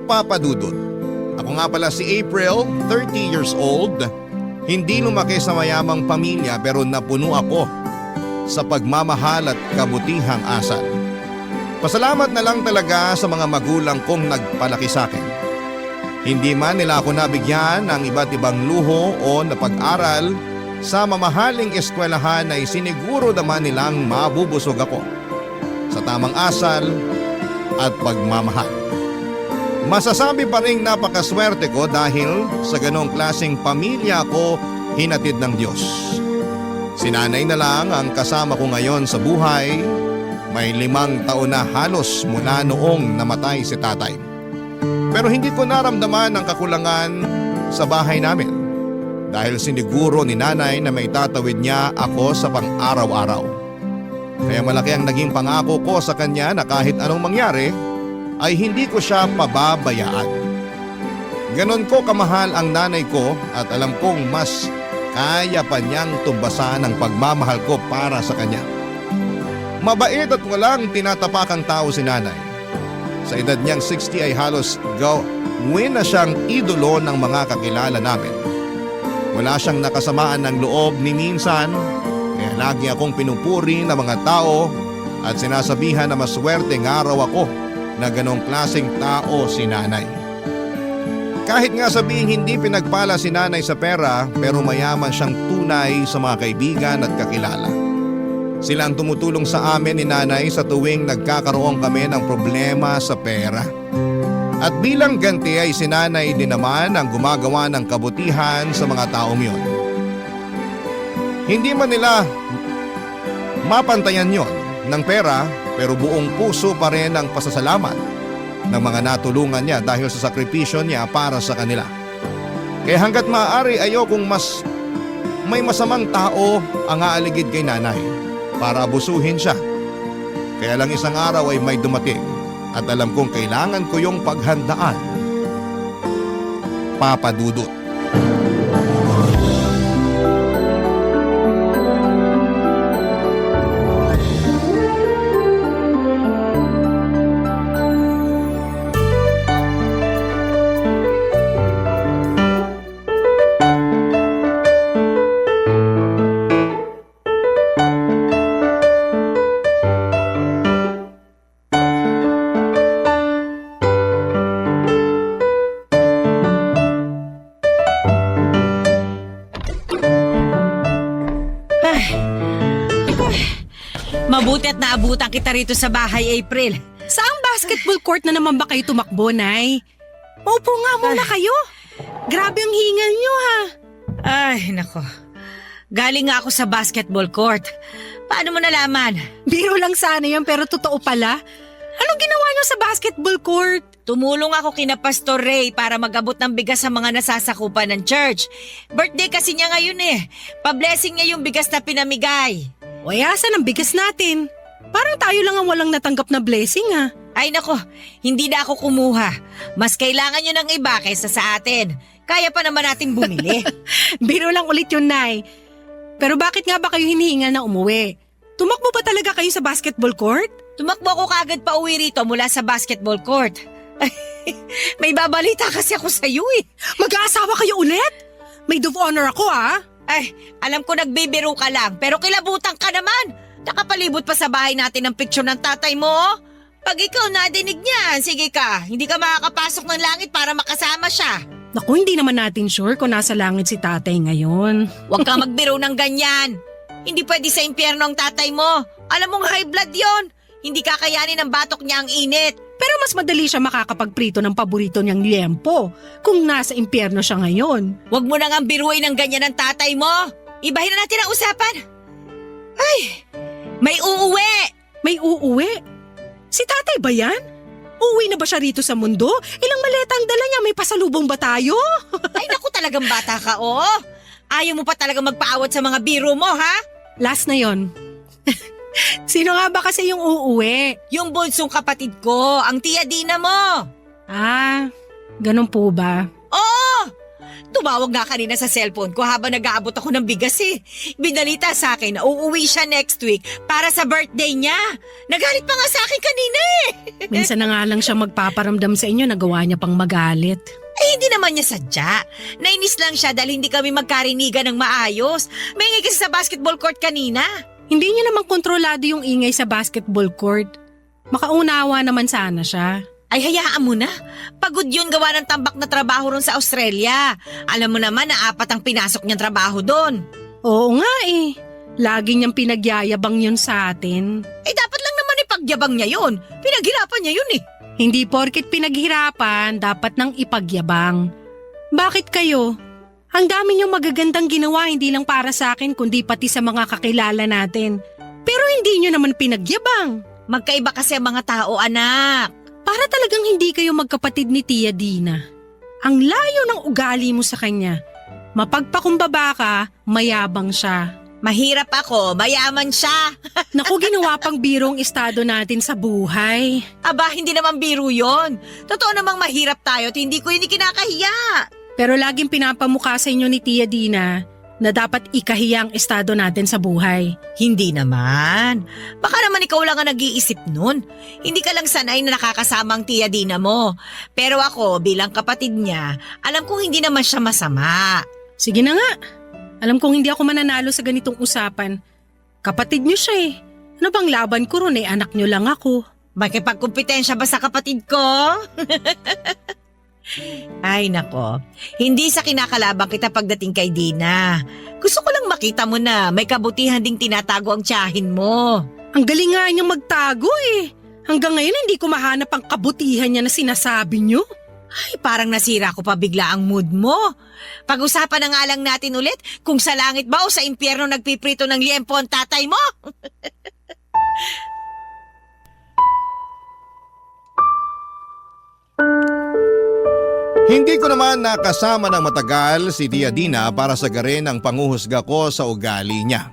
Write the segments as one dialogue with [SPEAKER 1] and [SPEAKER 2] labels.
[SPEAKER 1] Papa Dudut. Ako nga pala si April, 30 years old. Hindi lumaki sa mayamang pamilya pero napuno ako sa pagmamahal at kabutihang asal. Pasalamat na lang talaga sa mga magulang kong nagpalaki sa akin. Hindi man nila ako nabigyan ng iba't ibang luho o napag-aral sa mamahaling eskwelahan ay siniguro naman nilang mabubusog ako sa tamang asal at pagmamahal. Masasabi pa rin napakaswerte ko dahil sa ganong klaseng pamilya ko hinatid ng Diyos. Si nanay na lang ang kasama ko ngayon sa buhay. May 5 taon na halos mula noong namatay si tatay. Pero hindi ko naramdaman ang kakulangan sa bahay namin dahil siniguro ni nanay na may tatawid niya ako sa pang-araw-araw. Kaya malaki ang naging pangako ko sa kanya na kahit anong mangyari ay hindi ko siya pababayaan. Ganon ko kamahal ang nanay ko at alam kong mas kaya pa niyang tumbasan ang pagmamahal ko para sa kanya. Mabait at walang tinatapakang tao si nanay. Sa edad niyang 60 ay halos gawin na siyang idolo ng mga kakilala namin. Wala siyang nakasamaan ng loob ni minsan, kaya lagi akong pinupuri ng mga tao at sinasabihan na maswerteng araw ako na ganong klaseng tao si nanay. Kahit nga sabihin hindi pinagpala si nanay sa pera pero mayaman siyang tunay sa mga kaibigan at kakilala. Sila ang tumutulong sa amin ni nanay sa tuwing nagkakaroon kami ng problema sa pera. At bilang ganti ay si nanay din naman ang gumagawa ng kabutihan sa mga taong yon. Hindi man nila mapantayan yon ng pera pero buong puso pa rin ang pasasalamat ng mga natulungan niya dahil sa sakripisyo niya para sa kanila. Kaya hanggat maaari ayokong mas may masamang tao ang aaligid kay nanay para abusuhin siya. Kaya lang isang araw ay may dumating at alam kong kailangan ko yung paghandaan. Papa Dudut.
[SPEAKER 2] Mabuti at naabutan kita rito sa bahay, April.
[SPEAKER 3] Saang basketball court na naman ba kayo tumakbo, Nay? Maupo nga muna kayo. Grabe ang hingal nyo, ha?
[SPEAKER 2] Ay, nako. Galing nga ako sa basketball court. Paano mo nalaman?
[SPEAKER 3] Biro lang sana yun pero totoo pala. Anong ginawa nyo sa basketball court?
[SPEAKER 2] Tumulong ako kina Pastor Ray para mag-abot ng bigas sa mga nasasakupan ng church. Birthday kasi niya ngayon eh. Pa-blessing niya yung bigas na pinamigay.
[SPEAKER 3] O asan ang bigas natin? Parang tayo lang ang walang natanggap na blessing, ha?
[SPEAKER 2] Ay nako, hindi na ako kumuha. Mas kailangan nyo ng iba kaysa sa atin. Kaya pa naman natin bumili.
[SPEAKER 3] Biro lang ulit yun, Nay. Pero bakit nga ba kayo hinihingal na umuwi? Tumakbo ba talaga kayo sa basketball court?
[SPEAKER 2] Tumakbo ako kagad pa uwi rito mula sa basketball court. May babalita kasi ako sa iyo eh.
[SPEAKER 3] Mag-aasawa kayo ulit? Maid of honor ako, ha?
[SPEAKER 2] Ay, alam ko nagbibiro ka lang, pero kilabutan ka naman. Nakapalibot pa sa bahay natin ang picture ng tatay mo. Pag ikaw nadinig niyan, sige ka, hindi ka makakapasok ng langit para makasama siya.
[SPEAKER 3] Naku, hindi naman natin sure kung nasa langit si tatay ngayon.
[SPEAKER 2] Huwag kang magbiro ng ganyan. Hindi pwede sa impyerno ang tatay mo. Alam mong high blood yon. Hindi kakayanin ng batok niya ang init.
[SPEAKER 3] Pero mas madali siya makakapagprito ng paborito niyang liempo kung nasa impyerno siya ngayon.
[SPEAKER 2] Huwag mo nang biruin ng ganyan ng tatay mo. Ibahin na natin ang usapan. Ay, may uuwi.
[SPEAKER 3] May uuwi? Si tatay ba yan? Uuwi na ba siya rito sa mundo? Ilang maleta ang dala niya? May pasalubong ba tayo?
[SPEAKER 2] Ay naku, talagang bata ka, oh. Ayaw mo pa talaga magpaawat sa mga biro mo, ha?
[SPEAKER 3] Last na yon. Sino nga ba kasi yung uuwi?
[SPEAKER 2] Yung bunsong kapatid ko, ang tiya Dina mo.
[SPEAKER 3] Ah, ganun po ba?
[SPEAKER 2] Oo! Tumawag nga kanina sa cellphone ko habang nag-aabot ako ng bigas eh. Binalita sa akin na uuwi siya next week para sa birthday niya. Nagalit pa nga sa akin kanina eh.
[SPEAKER 3] Minsan na nga lang siya magpaparamdam sa inyo, nagawa niya pang magalit.
[SPEAKER 2] Eh hindi naman niya sadya. Nainis lang siya dahil hindi kami magkarinigan ng maayos. Maingay kasi sa basketball court kanina.
[SPEAKER 3] Hindi niya naman kontrolado yung ingay sa basketball court. Makaunawa naman sana siya.
[SPEAKER 2] Ay hayaan mo na. Pagod yun gawa ng tambak na trabaho ron sa Australia. Alam mo naman na 4 ang pinasok niyang trabaho doon.
[SPEAKER 3] Oo nga eh. Lagi niyang pinagyayabang yun sa atin.
[SPEAKER 2] Eh dapat lang naman ipagyabang niya yun. Pinaghirapan niya yun eh.
[SPEAKER 3] Hindi porket pinaghirapan, dapat nang ipagyabang. Bakit kayo? Ang dami niyong magagandang ginawa hindi lang para sa akin kundi pati sa mga kakilala natin. Pero hindi niyo naman pinagyabang.
[SPEAKER 2] Magkaiba kasi ang mga tao, anak.
[SPEAKER 3] Para talagang hindi kayo magkapatid ni Tia Dina. Ang layo ng ugali mo sa kanya. Mapagpakumbaba ka, mayabang siya.
[SPEAKER 2] Mahirap ako, mayaman siya.
[SPEAKER 3] Naku, ginawa pang birong estado natin sa buhay.
[SPEAKER 2] Aba, hindi naman biro yon. Totoo namang mahirap tayo at hindi ko yun ikinakahiya.
[SPEAKER 3] Pero laging pinapamukha sa inyo ni Tia Dina na dapat ikahiya ang estado natin sa buhay.
[SPEAKER 2] Hindi naman. Baka naman ikaw lang ang nag-iisip nun. Hindi ka lang sanay na nakakasama ang Tia Dina mo. Pero ako, bilang kapatid niya, alam kong hindi naman siya masama.
[SPEAKER 3] Sige na nga. Alam kong hindi ako mananalo sa ganitong usapan. Kapatid niyo siya eh. Ano bang laban ko ron eh, anak niyo lang ako.
[SPEAKER 2] Makipagkumpetensya ba sa kapatid ko? Ay nako, hindi sa kinakalabang kita pagdating kay Dina. Gusto ko lang makita mo na may kabutihan ding tinatago ang tiyahin mo.
[SPEAKER 3] Ang galing nga niyang magtago eh. Hanggang ngayon hindi ko mahanap ang kabutihan niya na sinasabi niyo.
[SPEAKER 2] Ay, parang nasira ko pa bigla ang mood mo. Pag-usapan na nga lang natin ulit kung sa langit ba o sa impyerno nagpiprito ng liempo ang tatay mo.
[SPEAKER 1] Hindi ko naman nakasama ng matagal si Tia Dina para sagarin ang panguhusga ko sa ugali niya.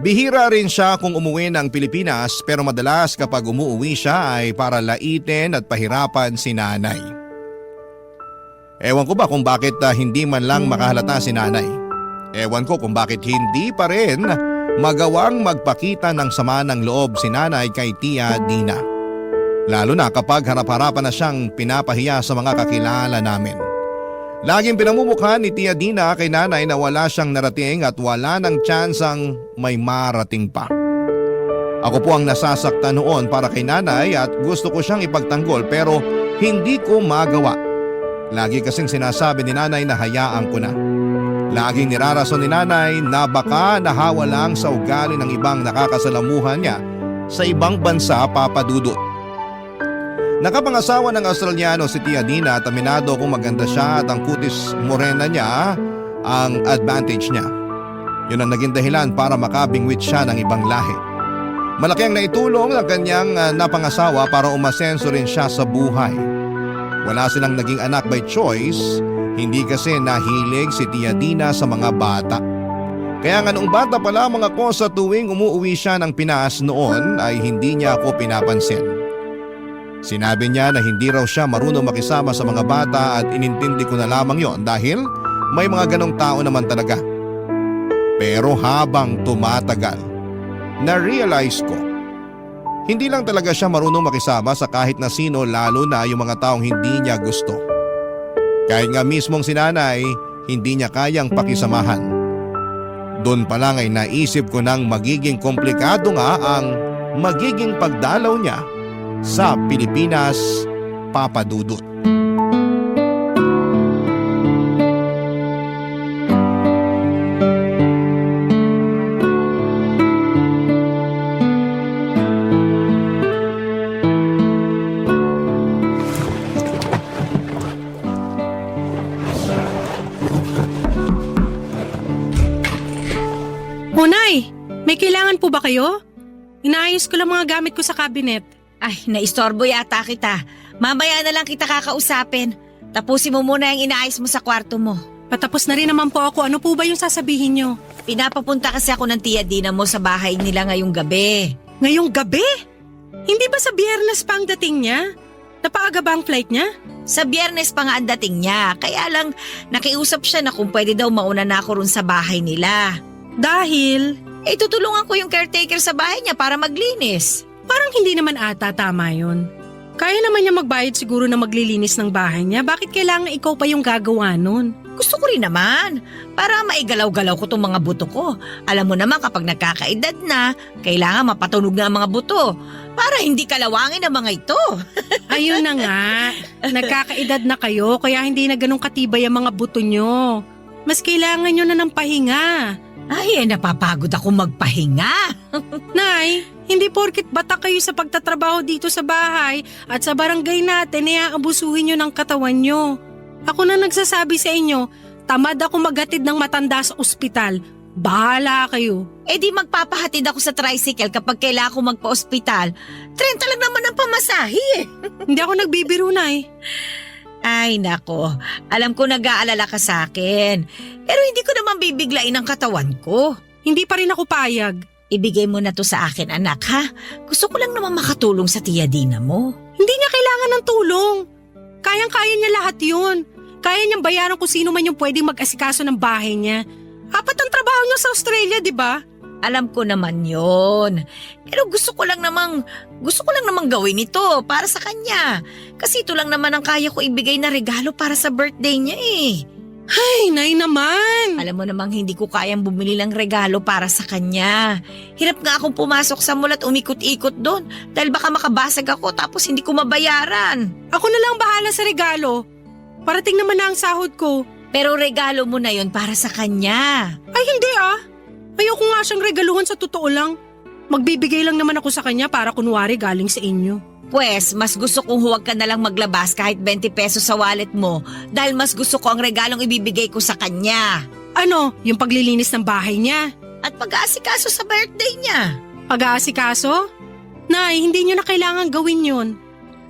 [SPEAKER 1] Bihira rin siya kung umuwi ng Pilipinas pero madalas kapag umuwi siya ay para laitin at pahirapan si nanay. Ewan ko ba kung bakit hindi man lang makahalata si nanay. Ewan ko kung bakit hindi pa rin magawang magpakita ng sama ng loob si nanay kay Tia Dina. Lalo na kapag harap-harapan na siyang pinapahiya sa mga kakilala namin. Laging pinamumukha ni Tia Dina kay nanay na wala siyang narating at wala ng tsansang may marating pa. Ako po ang nasasaktan noon para kay nanay at gusto ko siyang ipagtanggol pero hindi ko magawa. Lagi kasing sinasabi ni nanay na hayaan ko na. Laging nirarason ni nanay na baka nahawa lang sa ugali ng ibang nakakasalamuhan niya sa ibang bansa, Papa Dudut. Nakapangasawa ng Australiano si Tia Dina at aminado kung maganda siya at ang kutis morena niya ang advantage niya. Yun ang naging dahilan para makabingwit siya ng ibang lahi. Malaki ang naitulong ng kanyang napangasawa para umasenso rin siya sa buhay. Wala silang naging anak by choice, hindi kasi nahilig si Tia Dina sa mga bata. Kaya nga noong bata pa lamang ako sa tuwing umuwi siya ng Pinas noon ay hindi niya ako pinapansin. Sinabi niya na hindi raw siya marunong makisama sa mga bata at inintindi ko na lamang yon dahil may mga ganong tao naman talaga. Pero habang tumatagal, na-realize ko, hindi lang talaga siya marunong makisama sa kahit na sino lalo na yung mga taong hindi niya gusto. Kahit nga mismong si nanay, hindi niya kayang pakisamahan. Doon pa lang ay naisip ko nang magiging komplikado nga ang magiging pagdalaw niya sa Pilipinas, Papa Dudut.
[SPEAKER 3] O Nay, may kailangan po ba kayo? Inaayos ko lang mga gamit ko sa cabinet.
[SPEAKER 2] Ay, naistorbo yata kita. Mamaya na lang kita kakausapin. Tapusin mo muna yung inaayos mo sa kwarto mo.
[SPEAKER 3] Patapos na rin naman po ako. Ano po ba yung sasabihin nyo?
[SPEAKER 2] Pinapapunta kasi ako ng Tia Dina mo sa bahay nila ngayong gabi.
[SPEAKER 3] Ngayong gabi? Hindi ba sa Biyernes pa ang dating niya? Napaaga ba ang flight niya?
[SPEAKER 2] Sa Biyernes pa nga ang dating niya, kaya lang nakiusap siya na kung pwede daw mauna na ako ron sa bahay nila.
[SPEAKER 3] Dahil
[SPEAKER 2] Tutulungan ko yung caretaker sa bahay niya para maglinis.
[SPEAKER 3] parang hindi naman ata tama yun. Kaya naman niya magbayad siguro na maglilinis ng bahay niya. Bakit kailangan ikaw pa yung gagawa nun?
[SPEAKER 2] Gusto ko rin naman, para maigalaw-galaw ko tong mga buto ko. Alam mo naman kapag nagkakaedad na, kailangan mapatunog na ang mga buto para hindi kalawangin ang mga ito.
[SPEAKER 3] Ayun na nga. Nagkakaedad na kayo kaya hindi na ganun katibay ang mga buto nyo. Mas kailangan nyo na ng pahinga.
[SPEAKER 2] Ay, napapagod ako magpahinga.
[SPEAKER 3] Nay, hindi porkit bata kayo sa pagtatrabaho dito sa bahay at sa barangay natin ay aabusuhin nyo ng katawan nyo. Ako na nagsasabi sa inyo, tamad ako maghatid ng matanda sa ospital. Bahala kayo.
[SPEAKER 2] Di magpapahatid ako sa tricycle kapag kailangan ko magpa-ospital. 30 lang naman ang pamasahe eh.
[SPEAKER 3] Hindi ako nagbibiro, Nay.
[SPEAKER 2] Ay nako, alam ko nag-aalala ka sa akin. Pero hindi ko naman bibiglain ang katawan ko.
[SPEAKER 3] Hindi pa rin ako payag.
[SPEAKER 2] Ibigay mo na to sa akin anak ha. Gusto ko lang naman makatulong sa tiya Dina mo.
[SPEAKER 3] Hindi niya kailangan ng tulong. Kayang-kaya niya lahat yun. Kaya niyang bayaran kung sino man yung pwedeng mag-asikaso ng bahay niya. Apat ang trabaho niya sa Australia, di ba?
[SPEAKER 2] Alam ko naman yon. Pero gusto ko lang namang gawin ito para sa kanya. Kasi ito lang naman ang kaya ko ibigay na regalo para sa birthday niya eh.
[SPEAKER 3] Ay, Nay naman.
[SPEAKER 2] Alam mo namang hindi ko kayang bumili ng regalo para sa kanya. Hirap nga akong pumasok sa mall at umikot-ikot doon dahil baka makabasag ako tapos hindi ko mabayaran.
[SPEAKER 3] Ako na lang bahala sa regalo. Parating naman na ang sahod ko.
[SPEAKER 2] Pero regalo mo na yon para sa kanya.
[SPEAKER 3] Ay, hindi ah. Ayoko nga siyang regaluhan sa totoo lang. Magbibigay lang naman ako sa kanya para kunwari galing sa inyo.
[SPEAKER 2] Pwes, mas gusto kong huwag ka na lang maglabas kahit 20 pesos sa wallet mo dahil mas gusto ko ang regalong ibibigay ko sa kanya.
[SPEAKER 3] Ano, yung paglilinis ng bahay niya?
[SPEAKER 2] At pag-aasikaso sa birthday niya.
[SPEAKER 3] Pag-aasikaso? Nay, hindi niyo na kailangan gawin yun.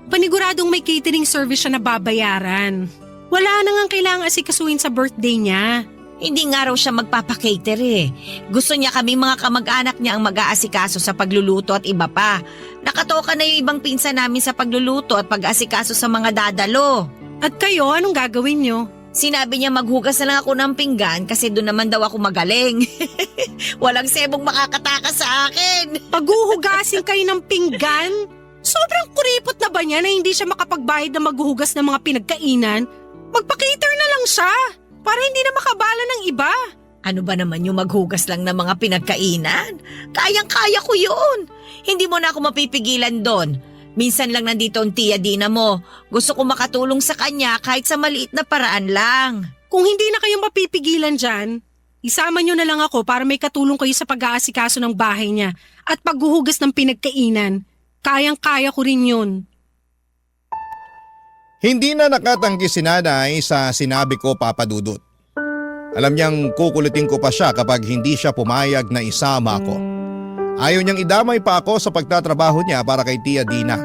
[SPEAKER 3] Paniguradong may catering service siya na babayaran. Wala na nga kailangan asikasuhin sa birthday niya.
[SPEAKER 2] Hindi nga raw siya magpapakater eh. Gusto niya kami mga kamag-anak niya ang mag-aasikaso sa pagluluto at iba pa. Nakatoka na yung ibang pinsan namin sa pagluluto at pag-aasikaso sa mga dadalo.
[SPEAKER 3] At kayo, anong gagawin niyo?
[SPEAKER 2] Sinabi niya maghugas na lang ako ng pinggan kasi doon naman daw ako magaling. Walang sebong makakatakas sa akin.
[SPEAKER 3] Paghuhugasin kayo ng pinggan? Sobrang kuripot na ba niya na hindi siya makapagbayad na maghuhugas ng mga pinagkainan? Magpa-cater na lang siya para hindi na makabala ng iba.
[SPEAKER 2] Ano ba naman yung maghugas lang ng mga pinagkainan? Kayang-kaya ko yun. Hindi mo na ako mapipigilan doon. Minsan lang nandito ang tiya Dina mo. Gusto ko makatulong sa kanya kahit sa maliit na paraan lang.
[SPEAKER 3] Kung hindi na kayo mapipigilan dyan, isama nyo na lang ako para may katulong kayo sa pag-aasikaso ng bahay niya at paghuhugas ng pinagkainan. Kayang-kaya ko rin yun.
[SPEAKER 1] Hindi na nakatanggi si nanay sa sinabi ko, Papa Dudut. Alam niyang kukulitin ko pa siya kapag hindi siya pumayag na isama ako. Ayaw niyang idamay pa ako sa pagtatrabaho niya para kay Tia Dina.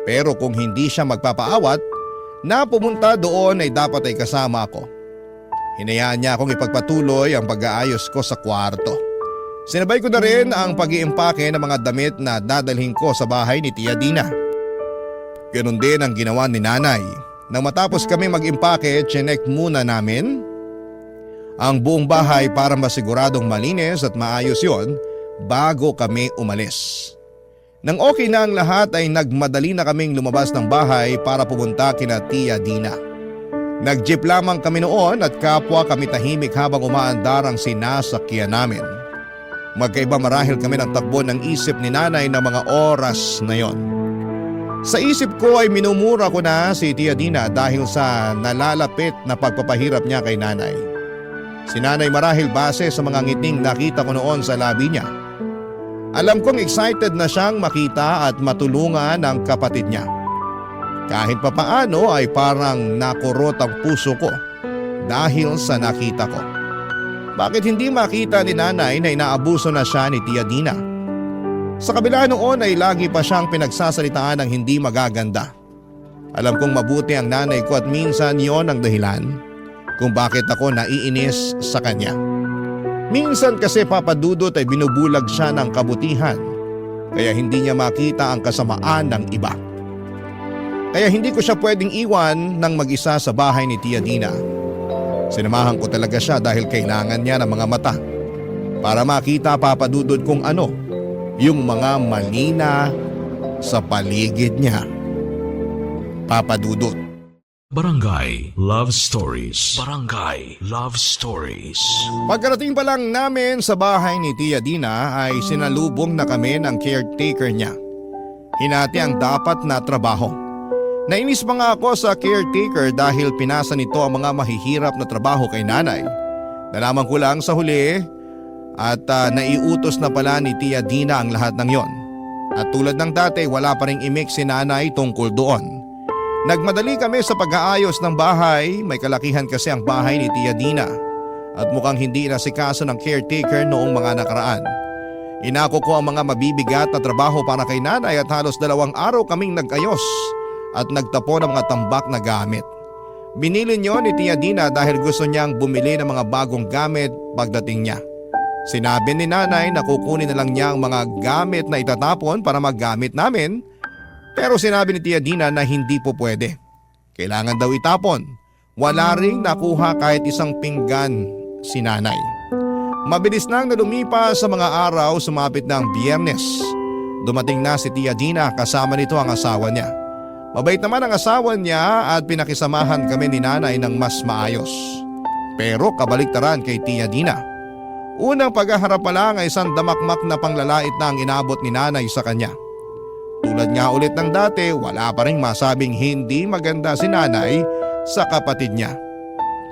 [SPEAKER 1] Pero kung hindi siya magpapaawat, na pumunta doon ay dapat ay kasama ako. Hinayaan niya akong ipagpatuloy ang pag-aayos ko sa kwarto. Sinabay ko na rin ang pag-iimpake ng mga damit na dadalhin ko sa bahay ni Tia Dina. Ganun din ang ginawa ni nanay. Nang matapos kami mag-impake, chinek muna namin ang buong bahay para masiguradong malinis at maayos yon bago kami umalis. Nang okay na ang lahat ay nagmadali na kaming lumabas ng bahay para pumunta kina Tia Dina. Nag-jeep lamang kami noon at kapwa kami tahimik habang umaandar ang sinasakyan namin. Magkaiba marahil kami ng takbo ng isip ni nanay ng mga oras na yon. Sa isip ko ay minumura ko na si Tia Dina dahil sa nalalapit na pagpapahirap niya kay nanay. Si nanay marahil base sa mga ngiting nakita ko noon sa labi niya. Alam kong excited na siyang makita at matulungan ang kapatid niya. Kahit papaano ay parang nakurot ang puso ko dahil sa nakita ko. Bakit hindi makita ni nanay na inaabuso na siya ni Tia Dina? Sa kabila noon ay lagi pa siyang pinagsasalitaan ng hindi magaganda. Alam kong mabuti ang nanay ko at minsan yon ang dahilan kung bakit ako naiinis sa kanya. Minsan kasi Papa Dudut ay binubulag siya ng kabutihan kaya hindi niya makita ang kasamaan ng iba. Kaya hindi ko siya pwedeng iwan ng mag-isa sa bahay ni Tia Dina. Sinamahan ko talaga siya dahil kailangan niya ng mga mata para makita, Papa Dudut, kung ano yung mga mali na sa paligid niya. Papa Dudut.
[SPEAKER 4] Barangay Love Stories. Barangay Love Stories.
[SPEAKER 1] Pagkarating pa lang namin sa bahay ni Tia Dina ay sinalubong na kami ng caretaker niya. Hinati ang dapat na trabaho. Nainis pa nga ako sa caretaker dahil pinasa nito ang mga mahihirap na trabaho kay nanay. Nalaman ko lang sa huli at naiutos na pala ni Tia Dina ang lahat ng yon. At tulad ng dati, wala pa ring imik si nanay tungkol doon. Nagmadali kami sa pag-aayos ng bahay, may kalakihan kasi ang bahay ni Tia Dina at mukhang hindi nasikaso ng caretaker noong mga nakaraan. Inako ko ang mga mabibigat na trabaho para kay nanay at halos 2 araw kaming nag-ayos at nagtapo ng mga tambak na gamit. Binili niyo ni Tia Dina dahil gusto niyang bumili ng mga bagong gamit pagdating niya. Sinabi ni nanay na kukunin na lang niya ang mga gamit na itatapon para maggamit namin. Pero sinabi ni Tia Dina na hindi po pwede. Kailangan daw itapon. Wala ring nakuha kahit isang pinggan si nanay. Mabilis nang nalumipas sa mga araw, sumapit na ang Biyernes. Dumating na si Tia Dina, kasama nito ang asawa niya. Mabait naman ang asawa niya at pinakisamahan kami ni nanay ng mas maayos. Pero kabaliktaran kay Tia Dina. Unang paghaharap pa lang ay isang damakmak na panglalait na ang inabot ni nanay sa kanya. Tulad nga ulit ng dati, wala pa rin masabing hindi maganda si nanay sa kapatid niya.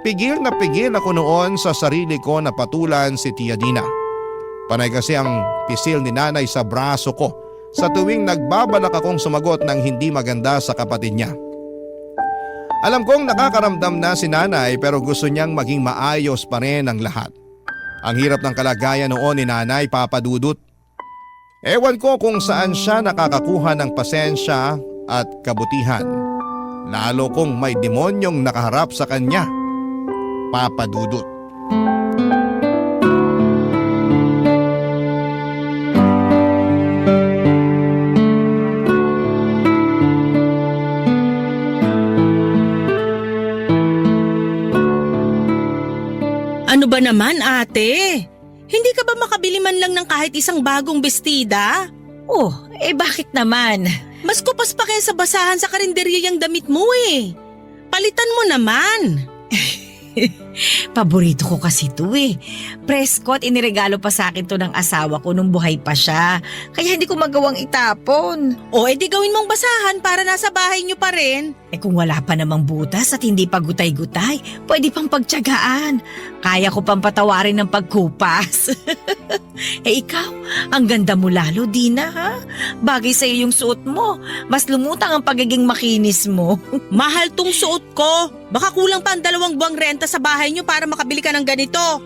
[SPEAKER 1] Pigil na pigil ako noon sa sarili ko na patulan si Tia Dina. Panay kasi ang pisil ni nanay sa braso ko sa tuwing nagbabalak akong sumagot ng hindi maganda sa kapatid niya. Alam kong nakakaramdam na si nanay pero gusto niyang maging maayos pa rin ang lahat. Ang hirap ng kalagayan noon ni nanay, Papa Dudut. Ewan ko kung saan siya nakakakuha ng pasensya at kabutihan. Lalo kung may demonyong nakaharap sa kanya, Papa Dudut.
[SPEAKER 5] Ano ba naman, ate? Hindi ka ba makabili man lang ng kahit isang bagong bestida?
[SPEAKER 2] Oh, bakit naman?
[SPEAKER 5] Mas kupas pa kaya sa basahan sa karinderya yung damit mo eh. Palitan mo naman.
[SPEAKER 2] Paborito ko kasi ito Prescott, iniregalo pa sa akin to ng asawa ko nung buhay pa siya. Kaya hindi ko magawang itapon.
[SPEAKER 5] O edi gawin mong basahan para nasa bahay niyo pa rin.
[SPEAKER 2] Kung wala pa namang butas at hindi pa gutay-gutay, pwede pang pagtiyagaan. Kaya ko pang patawarin ng pagkupas. Ikaw, ang ganda mo lalo, Dina, ha? Bagay sa'yo yung suot mo. Mas lumutang ang pagiging makinis mo.
[SPEAKER 5] Mahal tong suot ko. Baka kulang pa ang 2 buwang renta sa bahay niyo para makabili ka ng ganito.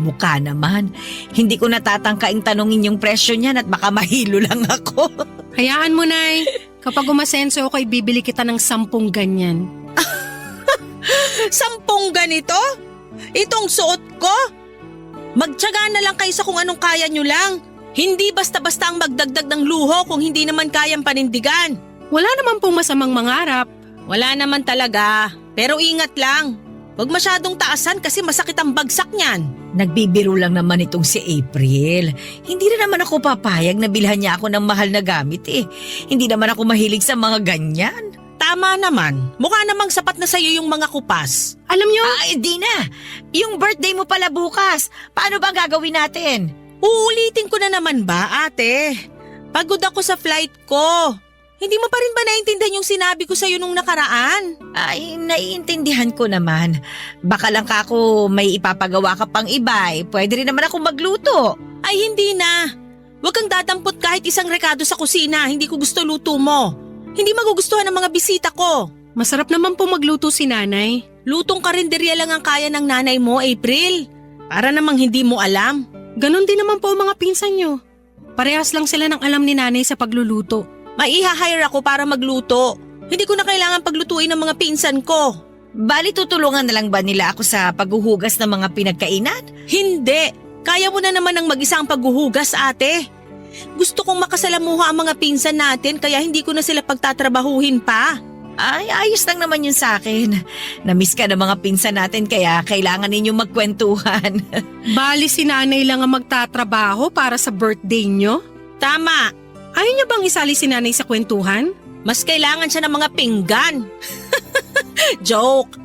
[SPEAKER 2] Mukha naman. Hindi ko natatangkaing tanongin yung presyo niyan at baka mahilo lang ako.
[SPEAKER 3] Hayaan mo, Nay. Kapag umasenso ako, bibili kita ng 10 ganyan.
[SPEAKER 5] 10 ganito? Itong suot ko? Magtiyaga na lang kayo sa kung anong kaya nyo lang. Hindi basta-basta ang magdagdag ng luho kung hindi naman kayang panindigan.
[SPEAKER 3] Wala naman pong masamang mangarap.
[SPEAKER 5] Wala naman talaga. Pero ingat lang. Huwag masyadong taasan kasi masakit ang bagsak niyan.
[SPEAKER 2] Nagbibiro lang naman itong si April. Hindi na naman ako papayag na bilhan niya ako ng mahal na gamit Hindi naman ako mahilig sa mga ganyan.
[SPEAKER 5] Tama naman. Mukha namang sapat na sa'yo yung mga kupas.
[SPEAKER 3] Alam niyo,
[SPEAKER 2] Dina, yung birthday mo pala bukas. Paano ba gagawin natin?
[SPEAKER 5] Uulitin ko na naman ba, ate? Pagod ako sa flight ko. Hindi mo pa rin ba naiintindihan yung sinabi ko sa'yo nung nakaraan?
[SPEAKER 2] Naiintindihan ko naman. Baka lang kako may ipapagawa ka pang iba Pwede rin naman ako magluto.
[SPEAKER 5] Ay hindi na. Huwag kang dadampot kahit isang rekado sa kusina. Hindi ko gusto luto mo. Hindi magugustuhan ng mga bisita ko.
[SPEAKER 3] masarap naman po magluto si Nanay.
[SPEAKER 5] Lutong karinderya lang ang kaya ng nanay mo, April. Para namang hindi mo alam.
[SPEAKER 3] Ganon din naman po ang mga pinsan nyo. Parehas lang sila ng alam ni Nanay sa pagluluto.
[SPEAKER 5] Mai-hire ako para magluto. Hindi ko na kailangan paglutuin ng mga pinsan ko.
[SPEAKER 2] Bali tutulungan na lang ba nila ako sa paghuhugas ng mga pinagkainan?
[SPEAKER 5] Hindi. Kaya mo na naman ang mag-isa ang paghuhugas, ate. Gusto kong makasalamuha ang mga pinsan natin kaya hindi ko na sila pagtatrabahuhin pa.
[SPEAKER 2] Ay, ayos lang naman yun sa akin. Namiss ka ng mga pinsan natin kaya kailangan ninyong magkwentuhan.
[SPEAKER 3] Bali si nanay lang ang magtatrabaho para sa birthday nyo?
[SPEAKER 5] Tama,
[SPEAKER 3] Ayaw niyo bang isali si nanay sa kwentuhan?
[SPEAKER 5] mas kailangan siya ng mga pinggan. Joke.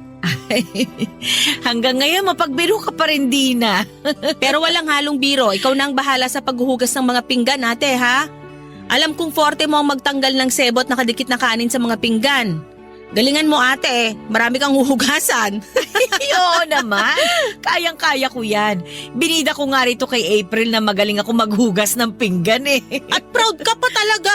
[SPEAKER 2] Hanggang ngayon mapagbiro ka pa rin, Dina.
[SPEAKER 5] Pero walang halong biro. Ikaw na ang bahala sa paghuhugas ng mga pinggan, ate, ha? Alam kong forte mo ang magtanggal ng sebot na kadikit na kanin sa mga pinggan. Galingan mo, ate. Marami kang huhugasan.
[SPEAKER 2] Oo naman. Kayang-kaya ko yan. Binida ko nga rito kay April na magaling ako maghugas ng pinggan eh.
[SPEAKER 5] At proud ka pa talaga.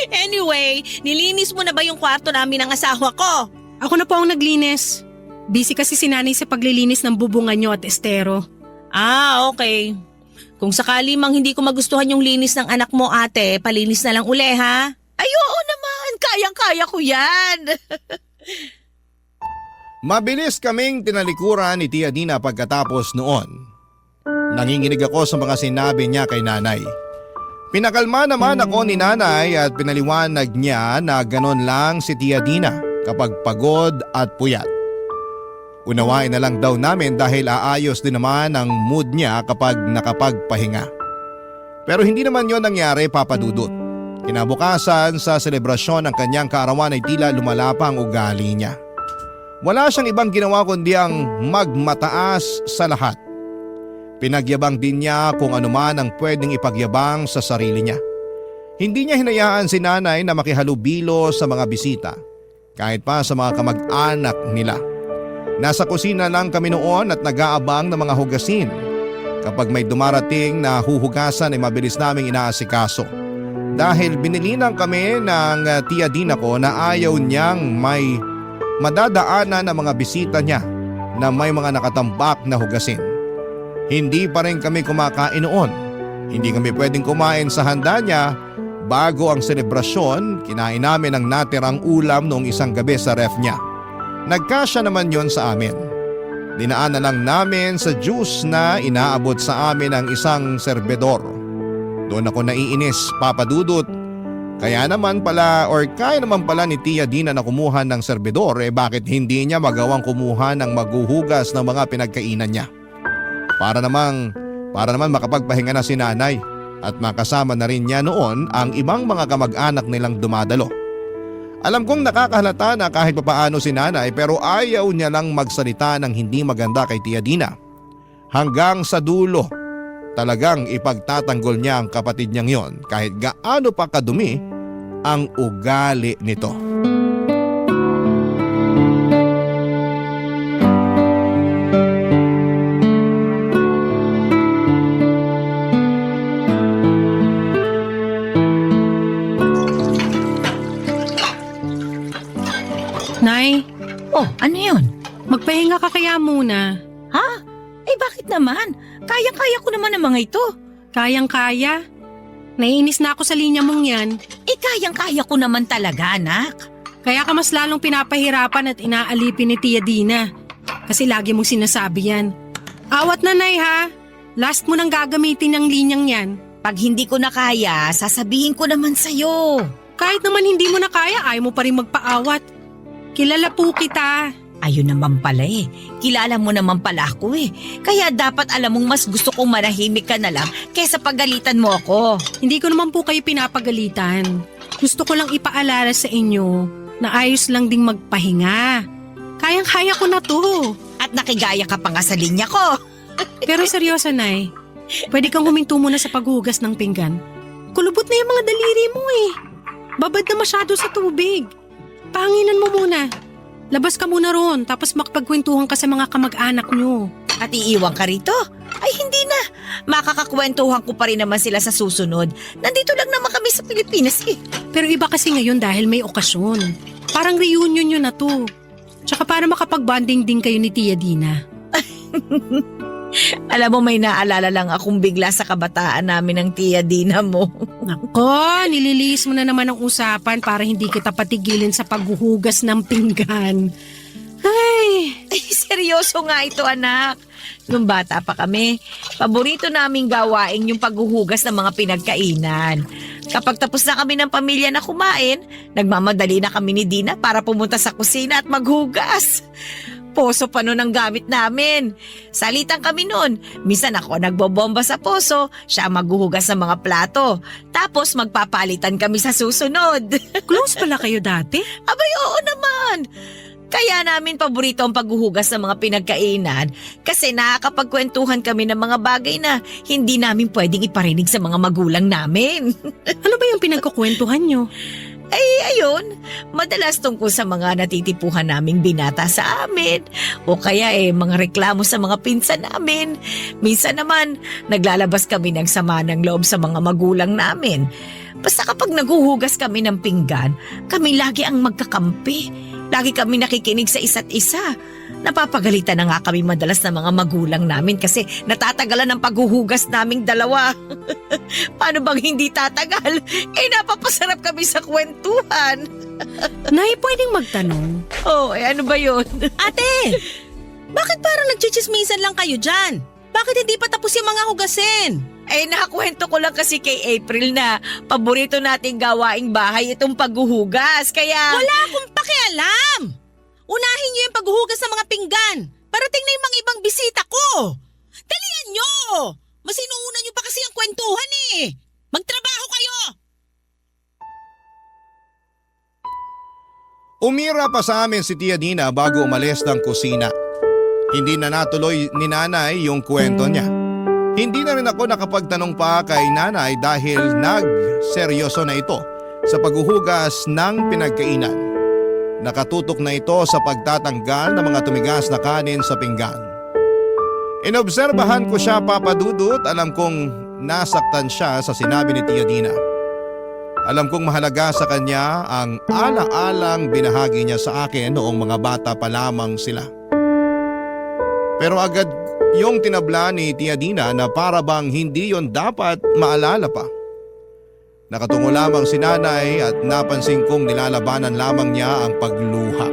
[SPEAKER 5] Anyway, nilinis mo na ba yung kwarto namin ng asawa ko?
[SPEAKER 3] Ako na po ang naglinis. Busy kasi si nanay sa paglilinis ng bubungan nyo at estero.
[SPEAKER 5] Ah, okay. Kung sakali mang hindi ko magustuhan yung linis ng anak mo, ate, palinis na lang uli, ha?
[SPEAKER 2] Ay, oo naman. Kayang-kaya ko yan.
[SPEAKER 1] Mabilis kaming tinalikuran ni Tia Dina pagkatapos noon. Nanginginig ako sa mga sinabi niya kay nanay. Pinakalma naman ako ni nanay at pinaliwanag niya na ganon lang si Tia Dina kapag pagod at puyat. Unawain na lang daw namin dahil aayos din naman ang mood niya kapag nakapagpahinga. Pero hindi naman yon nangyari, Papa Dudut. Kinabukasan sa selebrasyon ng kanyang kaarawan ay tila lumalapa ang ugali niya. Wala siyang ibang ginawa kundi ang magmataas sa lahat. Pinagyabang din niya kung anuman ang pwedeng ipagyabang sa sarili niya. Hindi niya hinayaan si nanay na makihalubilo sa mga bisita, kahit pa sa mga kamag-anak nila. Nasa kusina lang kami noon at nag-aabang ng mga hugasin. Kapag may dumarating na huhugasan ay mabilis naming inaasikaso. Dahil binilinan kami ng Tia Dina ko na ayaw niyang may madadaanan ng mga bisita niya na may mga nakatambak na hugasin. Hindi pa rin kami kumakain noon. Hindi kami pwedeng kumain sa handa niya. Bago ang selebrasyon, kinain namin ang natirang ulam noong isang gabi sa ref niya. Nagkasya naman yon sa amin. Dinaan na lang namin sa juice na inaabot sa amin ng isang serbedor. Doon ako naiinis, Papa Dudut. Kaya naman pala kaya naman pala ni Tia Dina na kumuha ng serbedor, bakit hindi niya magawang kumuha ng maghuhugas ng mga pinagkainan niya? Para naman makapagpahinga na si nanay at makasama na rin niya noon ang ibang mga kamag-anak nilang dumadalo. Alam kong nakakahalata na kahit papaano si nanay pero ayaw niya lang magsalita ng hindi maganda kay Tia Dina. Hanggang sa dulo, talagang ipagtatanggol niya ang kapatid niyang yon kahit gaano pa kadumi ang ugali nito.
[SPEAKER 3] Nay,
[SPEAKER 2] Oh, ano yun?
[SPEAKER 3] magpahinga ka kaya muna.
[SPEAKER 2] Ha? Eh bakit naman? Kayang-kaya ko naman ang mga ito.
[SPEAKER 3] Kayang-kaya. Naiinis na ako sa linya mong yan.
[SPEAKER 2] Eh kayang-kaya ko naman talaga, anak.
[SPEAKER 3] Kaya ka mas lalong pinapahirapan at inaalipin ni Tia Dina. Kasi lagi mong sinasabi yan. Awat na, Nay, ha? Last mo nang gagamitin ng linyang yan.
[SPEAKER 2] Pag hindi ko na kaya, sasabihin ko naman sa'yo.
[SPEAKER 3] Kahit naman hindi mo na kaya, ayaw mo pa rin magpaawat. Kilala po kita.
[SPEAKER 2] Ayun naman pala eh. Kilala mo naman pala ako eh. Kaya dapat alam mong mas gusto kong manahimik ka na lang kaysa pagalitan mo ako.
[SPEAKER 3] Hindi ko naman po kayo pinapagalitan. Gusto ko lang ipaalala sa inyo na ayos lang ding magpahinga. Kayang-kaya ko na to.
[SPEAKER 2] At nakigaya ka pa nga sa linya ko.
[SPEAKER 3] Pero seryoso, Nay. Pwede kang huminto muna sa paghugas ng pinggan. Kulubot na yung mga daliri mo eh. Babad na masyado sa tubig. Pahanginan mo muna. Labas ka muna ron tapos makapagkwentuhan ka sa mga kamag-anak nyo.
[SPEAKER 2] At iiwan ka rito? Ay hindi na. Makakakwentuhan ko pa rin naman sila sa susunod. Nandito lang naman kami sa Pilipinas eh.
[SPEAKER 3] Pero iba kasi ngayon dahil may okasyon. Parang reunion nyo na to. Tsaka para makapag-bonding din kayo ni Tia Dina.
[SPEAKER 2] Alam mo may naalala lang akong bigla sa kabataan namin ng Tia Dina mo.
[SPEAKER 3] Nako, nililihis mo na naman ang usapan para hindi kita patigilin sa paghuhugas ng pinggan. Ay,
[SPEAKER 2] Ay, seryoso nga ito anak. Nung bata pa kami, paborito naming gawain yung paghuhugas ng mga pinagkainan. Kapag tapos na kami ng pamilya na kumain, nagmamadali na kami ni Dina para pumunta sa kusina at maghugas. Poso pa nun ang gamit namin. Salitan kami nun. Minsan ako nagbobomba sa poso, siya ang maghuhugas ng mga plato. Tapos magpapalitan kami sa susunod.
[SPEAKER 3] Close pala kayo dati?
[SPEAKER 2] Abay, oo naman. Kaya namin paborito ang paghuhugas ng mga pinagkainan kasi nakakapagkwentuhan kami ng mga bagay na hindi namin pwedeng iparinig sa mga magulang namin.
[SPEAKER 3] Ano ba yung pinagkukwentuhan nyo?
[SPEAKER 2] Ay, ayun, madalas tungkol sa mga natitipuhan naming binata sa amin o kaya mga reklamo sa mga pinsan namin. Minsan naman, naglalabas kami ng sama ng loob sa mga magulang namin. Basta kapag naghuhugas kami ng pinggan, kami lagi ang magkakampi. Lagi kami nakikinig sa isa't isa. Napapagalitan na nga kami madalas ng mga magulang namin kasi natatagalan ng paghuhugas naming dalawa. Paano bang hindi tatagal? Napapasarap kami sa kwentuhan.
[SPEAKER 3] Nay, pwedeng magtanong.
[SPEAKER 2] Oh, ano ba yun?
[SPEAKER 5] Ate, bakit parang nagchichismisan lang kayo dyan? Bakit hindi pa tapos yung mga hugasin?
[SPEAKER 2] Nakakwento ko lang kasi kay April na paborito nating gawaing bahay itong paghuhugas. Kaya...
[SPEAKER 5] Wala akong pakialam! Unahin niyo yung paghuhugas ng mga pinggan. Parating na yung mga ibang bisita ko. Dalian niyo! Mas inuuna niyo pa kasi ang kwentuhan eh. Magtrabaho kayo!
[SPEAKER 1] Umira pa sa amin si Tia Dina bago umalis ng kusina. Hindi na natuloy ni nanay yung kwento niya. Hindi na rin ako nakapagtanong pa kay nanay dahil nagseryoso na ito sa paghuhugas ng pinagkainan. Nakatutok na ito sa pagtatanggal ng mga tumigas na kanin sa pinggan. Inobserbahan ko siya, Papa Dudut, alam kong nasaktan siya sa sinabi ni Tia Dina. Alam kong mahalaga sa kanya ang ala-alang binahagi niya sa akin noong mga bata pa lamang sila. Pero agad yung tinabla ni Tia Dina na para bang hindi yon dapat maalala pa. Nakatungo lamang si nanay at napansin kong nilalabanan lamang niya ang pagluha.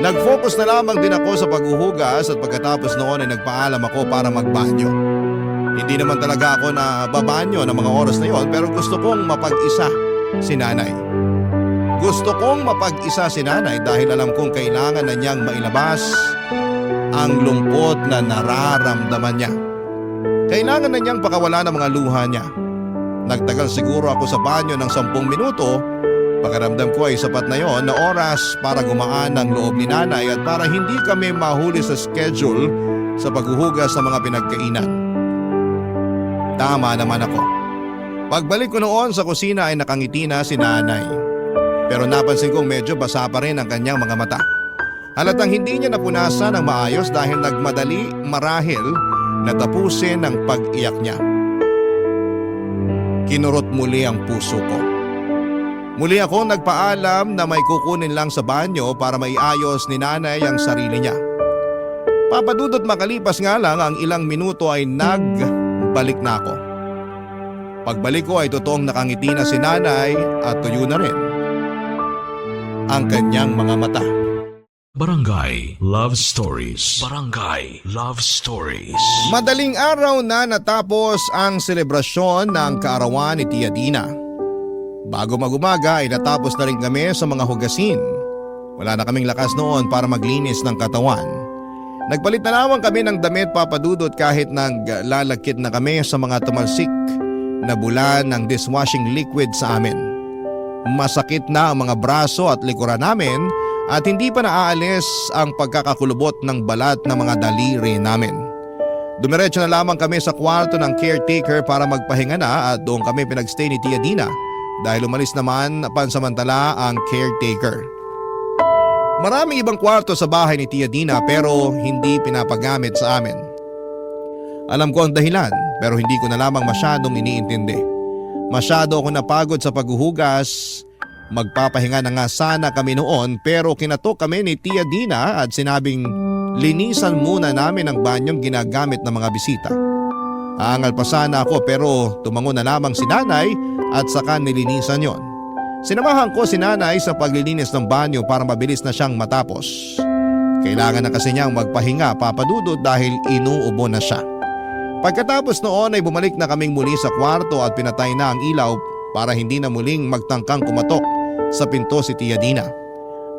[SPEAKER 1] Nag-focus na lamang din ako sa paghuhugas at pagkatapos noon ay nagpaalam ako para magbanyo. Hindi naman talaga ako na babanyo ng mga oras na yon pero gusto kong mapag-isa si nanay. Gusto kong mapag-isa si nanay dahil alam kong kailangan na niyang mailabas ang lungkot na nararamdaman niya. Kailangan na niyang pakawala ng mga luha niya. Nagtagal siguro ako sa banyo ng 10 minuto. Pakiramdam ko ay sapat na yon na oras para gumaan ang loob ni nanay at para hindi kami mahuli sa schedule sa paghuhugas ng mga pinagkainan. Tama naman ako. Pagbalik ko noon sa kusina ay nakangiti na si nanay. Pero napansin kong medyo basa pa rin ang kanyang mga mata. Halatang hindi niya napunasan ng maayos dahil nagmadali marahil na tapusin ang pag-iyak niya. Kinurot muli ang puso ko. Muli ako nagpaalam na may kukunin lang sa banyo para maiayos ni nanay ang sarili niya. Papadudot makalipas nga lang ang ilang minuto ay nagbalik na ako. Pagbalik ko ay totoong nakangiti na si nanay at tuyo na rin ang kanyang mga mata.
[SPEAKER 4] Barangay Love Stories. Barangay Love Stories.
[SPEAKER 1] Madaling araw na natapos ang selebrasyon ng kaarawan ni Tia Dina. Bago magumaga ay natapos na rin kami sa mga hugasin. Wala na kaming lakas noon para maglinis ng katawan. Nagpalit na lamang kami ng damit, Papadudot, kahit naglalakit na kami sa mga tumalsik na bulan ng dishwashing liquid sa amin. Masakit na ang mga braso at likuran namin at hindi pa naaalis ang pagkakakulubot ng balat ng mga daliri namin. Dumiretso na lamang kami sa kwarto ng caretaker para magpahinga na at doon kami pinagstay ni Tia Dina dahil umalis naman pansamantala ang caretaker. Maraming ibang kwarto sa bahay ni Tia Dina pero hindi pinapagamit sa amin. Alam ko ang dahilan pero hindi ko na lamang masyadong iniintindi. Masyado ako napagod sa paghuhugas. Magpapahinga na nga sana kami noon pero kinatok kami ni Tia Dina at sinabing linisan muna namin ang banyong ginagamit ng mga bisita. Aangal pa sana ako pero tumango na lamang si nanay at saka nilinisan yon. Sinamahan ko si nanay sa paglilinis ng banyo para mabilis na siyang matapos. Kailangan na kasi niyang magpahinga, Papadudot, dahil inuubo na siya. Pagkatapos noon ay bumalik na kaming muli sa kwarto at pinatay na ang ilaw para hindi na muling magtangkang kumatok sa pinto si Tia Dina.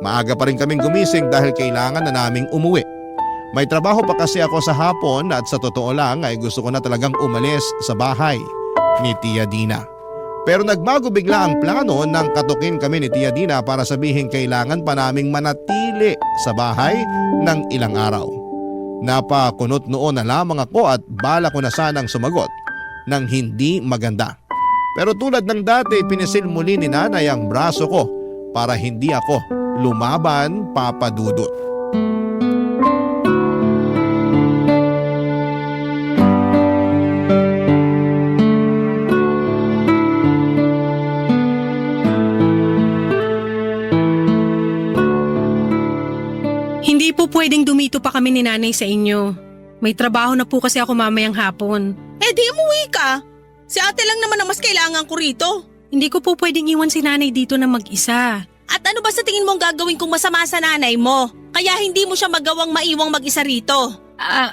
[SPEAKER 1] Maaga pa rin kaming gumising dahil kailangan na naming umuwi. May trabaho pa kasi ako sa hapon at sa totoo lang ay gusto ko na talagang umalis sa bahay ni Tia Dina. Pero nagbago bigla ang plano nang katukin kami ni Tia Dina para sabihin kailangan pa naming manatili sa bahay ng ilang araw. Napakunot noon na lamang ako at bala ko na sanang sumagot ng hindi maganda. Pero tulad ng dati, pinisil muli ni nanay ang braso ko para hindi ako lumaban, Papa Dudut.
[SPEAKER 3] Hindi po pwedeng dumito pa kami ni nanay sa inyo. May trabaho na po kasi ako mamayang hapon.
[SPEAKER 5] Eh di umuwi ka. Si ate lang naman ang mas kailangan ko rito.
[SPEAKER 3] Hindi ko po pwedeng iwan si nanay dito na mag-isa.
[SPEAKER 5] At ano ba sa tingin mong gagawin kong masama sa nanay mo? Kaya hindi mo siya magawang maiwang mag-isa rito.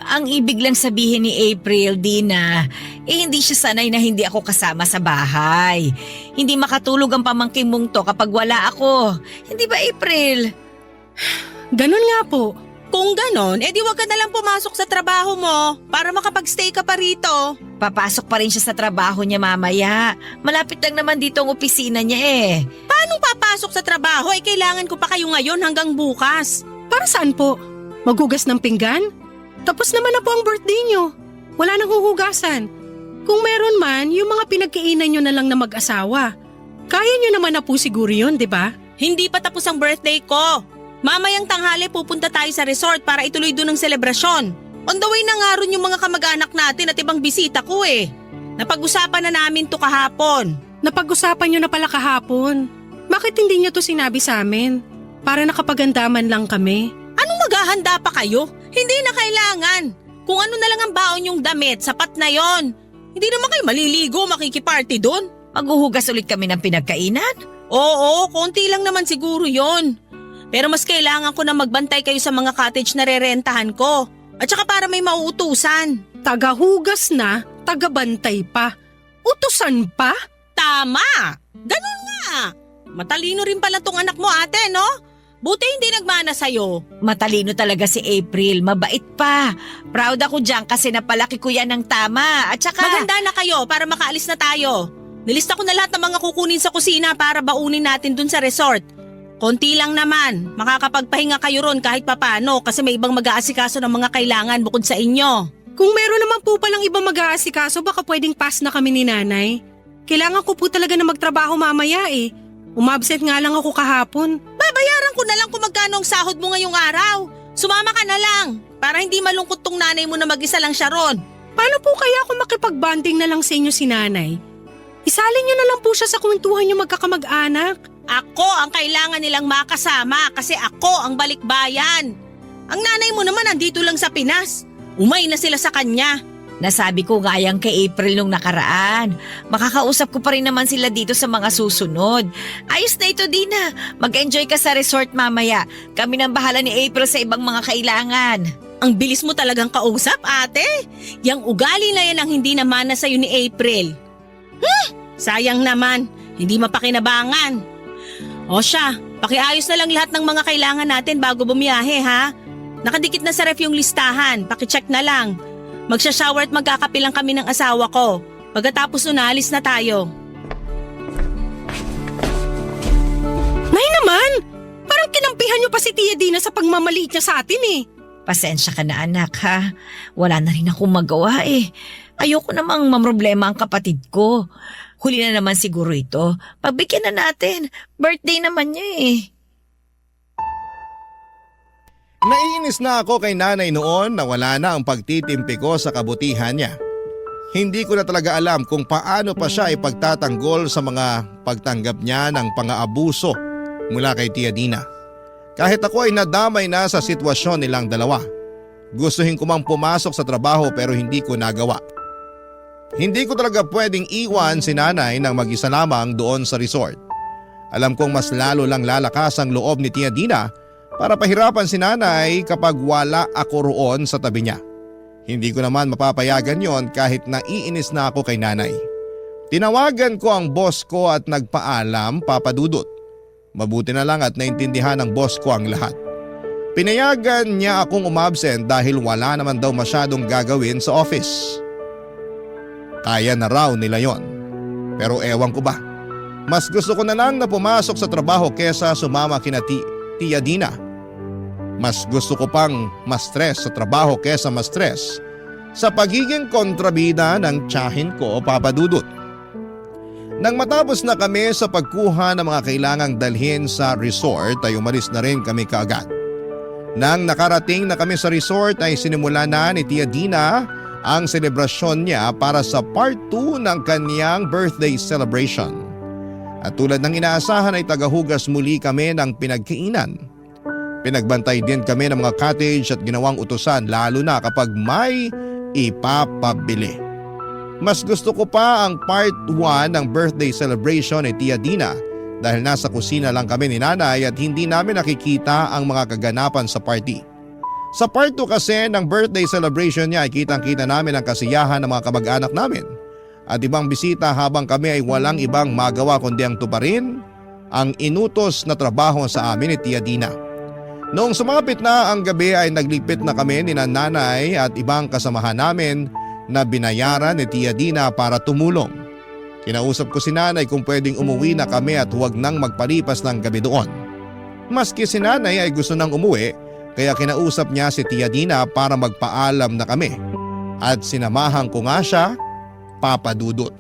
[SPEAKER 2] Ang ibig lang sabihin ni April, Dina, hindi siya sanay na hindi ako kasama sa bahay. Hindi makatulog ang pamangkin mong to kapag wala ako. Hindi ba, April?
[SPEAKER 3] Ganon nga po.
[SPEAKER 5] Kung ganon, edi wag ka na lang pumasok sa trabaho mo para makapag-stay ka pa rito.
[SPEAKER 2] Papasok pa rin siya sa trabaho niya mamaya. Malapit lang naman dito ang opisina niya eh.
[SPEAKER 5] Paano papasok sa trabaho? Eh kailangan ko pa kayo ngayon hanggang bukas.
[SPEAKER 3] Para saan po? Maghugas ng pinggan? Tapos naman na po ang birthday nyo. Wala nang huhugasan. Kung meron man, yung mga pinagkainan nyo na lang na mag-asawa. Kaya nyo naman na po siguro yun, di ba?
[SPEAKER 5] Hindi pa tapos ang birthday ko. Mamayang tanghali pupunta tayo sa resort para ituloy doon ang selebrasyon. On the way na nga ron yung mga kamag-anak natin at ibang bisita ko eh. Napag-usapan na namin to kahapon.
[SPEAKER 3] Napag-usapan nyo na pala kahapon. Bakit hindi nyo to sinabi sa amin? Para nakapagandaman lang kami.
[SPEAKER 5] Anong maghahanda pa kayo? Hindi na kailangan. Kung ano na lang ang baon yung damit, sapat na yon. Hindi naman kayo maliligo, makikiparty doon.
[SPEAKER 2] Maghuhugas ulit kami ng pinagkainan?
[SPEAKER 5] Oo, konti lang naman siguro yon. Pero mas kailangan ko na magbantay kayo sa mga cottage na rerentahan ko. At saka para may mauutusan.
[SPEAKER 3] Tagahugas na, tagabantay pa. Utusan pa?
[SPEAKER 5] Tama! Ganun nga! Matalino rin pala tong anak mo ate, no? Buti hindi nagmana sa'yo.
[SPEAKER 2] Matalino talaga si April, mabait pa. Proud ako dyan kasi napalaki ko yan ng tama. At saka…
[SPEAKER 5] Maganda na kayo para makaalis na tayo. Nilista ko na lahat ng mga kukunin sa kusina para baunin natin dun sa resort. Konti lang naman, makakapagpahinga kayo ron kahit papano kasi may ibang mag-aasikaso ng mga kailangan bukod sa inyo.
[SPEAKER 3] Kung meron naman po palang ibang mag-aasikaso, baka pwedeng pass na kami ni nanay. Kailangan ko po talaga na magtrabaho mamaya eh. Umabsent nga lang ako kahapon.
[SPEAKER 5] Babayaran ko na lang kung magkano ang sahod mo ngayong araw. Sumama ka na lang para hindi malungkot tong nanay mo na mag-isa lang siya ron.
[SPEAKER 3] Paano po kaya kung makipag-bonding na lang sa inyo si nanay? Isalin niyo na lang po siya sa kwentuhan niyo magkakamag-anak.
[SPEAKER 5] Ako ang kailangan nilang makasama kasi ako ang balikbayan. Ang nanay mo naman nandito lang sa Pinas. Umay na sila sa kanya.
[SPEAKER 2] Nasabi ko nga yan kay April nung nakaraan. Makakausap ko pa rin naman sila dito sa mga susunod. Ayos na ito, Dina. Mag-enjoy ka sa resort mamaya. Kami nang bahala ni April sa ibang mga kailangan.
[SPEAKER 5] Ang bilis mo talagang kausap, ate. Yang ugali na yan ang hindi naman na sa'yo ni April. Sayang naman, hindi mapakinabangan. O siya, pakiayos na lang lahat ng mga kailangan natin bago bumiyahe ha. Nakadikit na sa ref yung listahan, pakicheck na lang. Magsha-shower at magkakapilang kami ng asawa ko. Pagkatapos nun, alis na tayo.
[SPEAKER 3] Nay naman! Parang kinampihan niyo pa si Tia Dina sa pagmamaliit niya sa atin eh.
[SPEAKER 2] Pasensya ka na anak ha. Wala na rin akong magawa eh. Ayoko namang mamroblema ang kapatid ko. Huli na naman siguro ito. Pagbigyan na natin. Birthday naman niya eh.
[SPEAKER 1] Naiinis na ako kay nanay noon na wala na ang pagtitimpi ko sa kabutihan niya. Hindi ko na talaga alam kung paano pa siya ipagtatanggol sa mga pagtanggap niya ng pang-aabuso mula kay Tia Dina. Kahit ako ay nadamay na sa sitwasyon nilang dalawa. Gustuhin ko mang pumasok sa trabaho pero hindi ko nagawa. Hindi ko talaga pwedeng iwan si nanay nang mag-isa lamang doon sa resort. Alam kong mas lalo lang lalakas ang loob ni Tia Dina para pahirapan si nanay kapag wala ako roon sa tabi niya. Hindi ko naman mapapayagan yon kahit naiinis na ako kay nanay. Tinawagan ko ang boss ko at nagpaalam, Papa Dudut. Mabuti na lang at naintindihan ng boss ko ang lahat. Pinayagan niya akong umabsent dahil wala naman daw masyadong gagawin sa office. Kaya na raw nila yon. Pero ewan ko ba, mas gusto ko na lang na pumasok sa trabaho kesa sumama kina Tia Dina. Mas gusto ko pang ma-stress sa trabaho kesa ma-stress sa pagiging kontrabida ng tiyahin ko, Papa Dudut. Nang matapos na kami sa pagkuha ng mga kailangang dalhin sa resort ay umalis na rin kami kaagad. Nang nakarating na kami sa resort ay sinimula na ni Tia Dina ang selebrasyon niya para sa part 2 ng kanyang birthday celebration. At tulad ng inaasahan ay tagahugas muli kami ng pinagkainan. Pinagbantay din kami ng mga cottage at ginawang utusan lalo na kapag may ipapabili. Mas gusto ko pa ang part 1 ng birthday celebration ni Tia Dina dahil nasa kusina lang kami ni nanay at hindi namin nakikita ang mga kaganapan sa party. Sa part 2 kasi ng birthday celebration niya ay kitang-kita namin ang kasiyahan ng mga kamag-anak namin at ibang bisita habang kami ay walang ibang magawa kundi ang tuparin ang inutos na trabaho sa amin ni Tia Dina. Noong sumapit na ang gabi ay naglipit na kami ni nanay at ibang kasamahan namin na binayaran ni Tia Dina para tumulong. Kinausap ko si nanay kung pwedeng umuwi na kami at huwag nang magpalipas ng gabi doon. Maski si nanay ay gusto nang umuwi kaya kinausap niya si Tia Dina para magpaalam na kami. At sinamahan ko nga siya, Papa Dudut.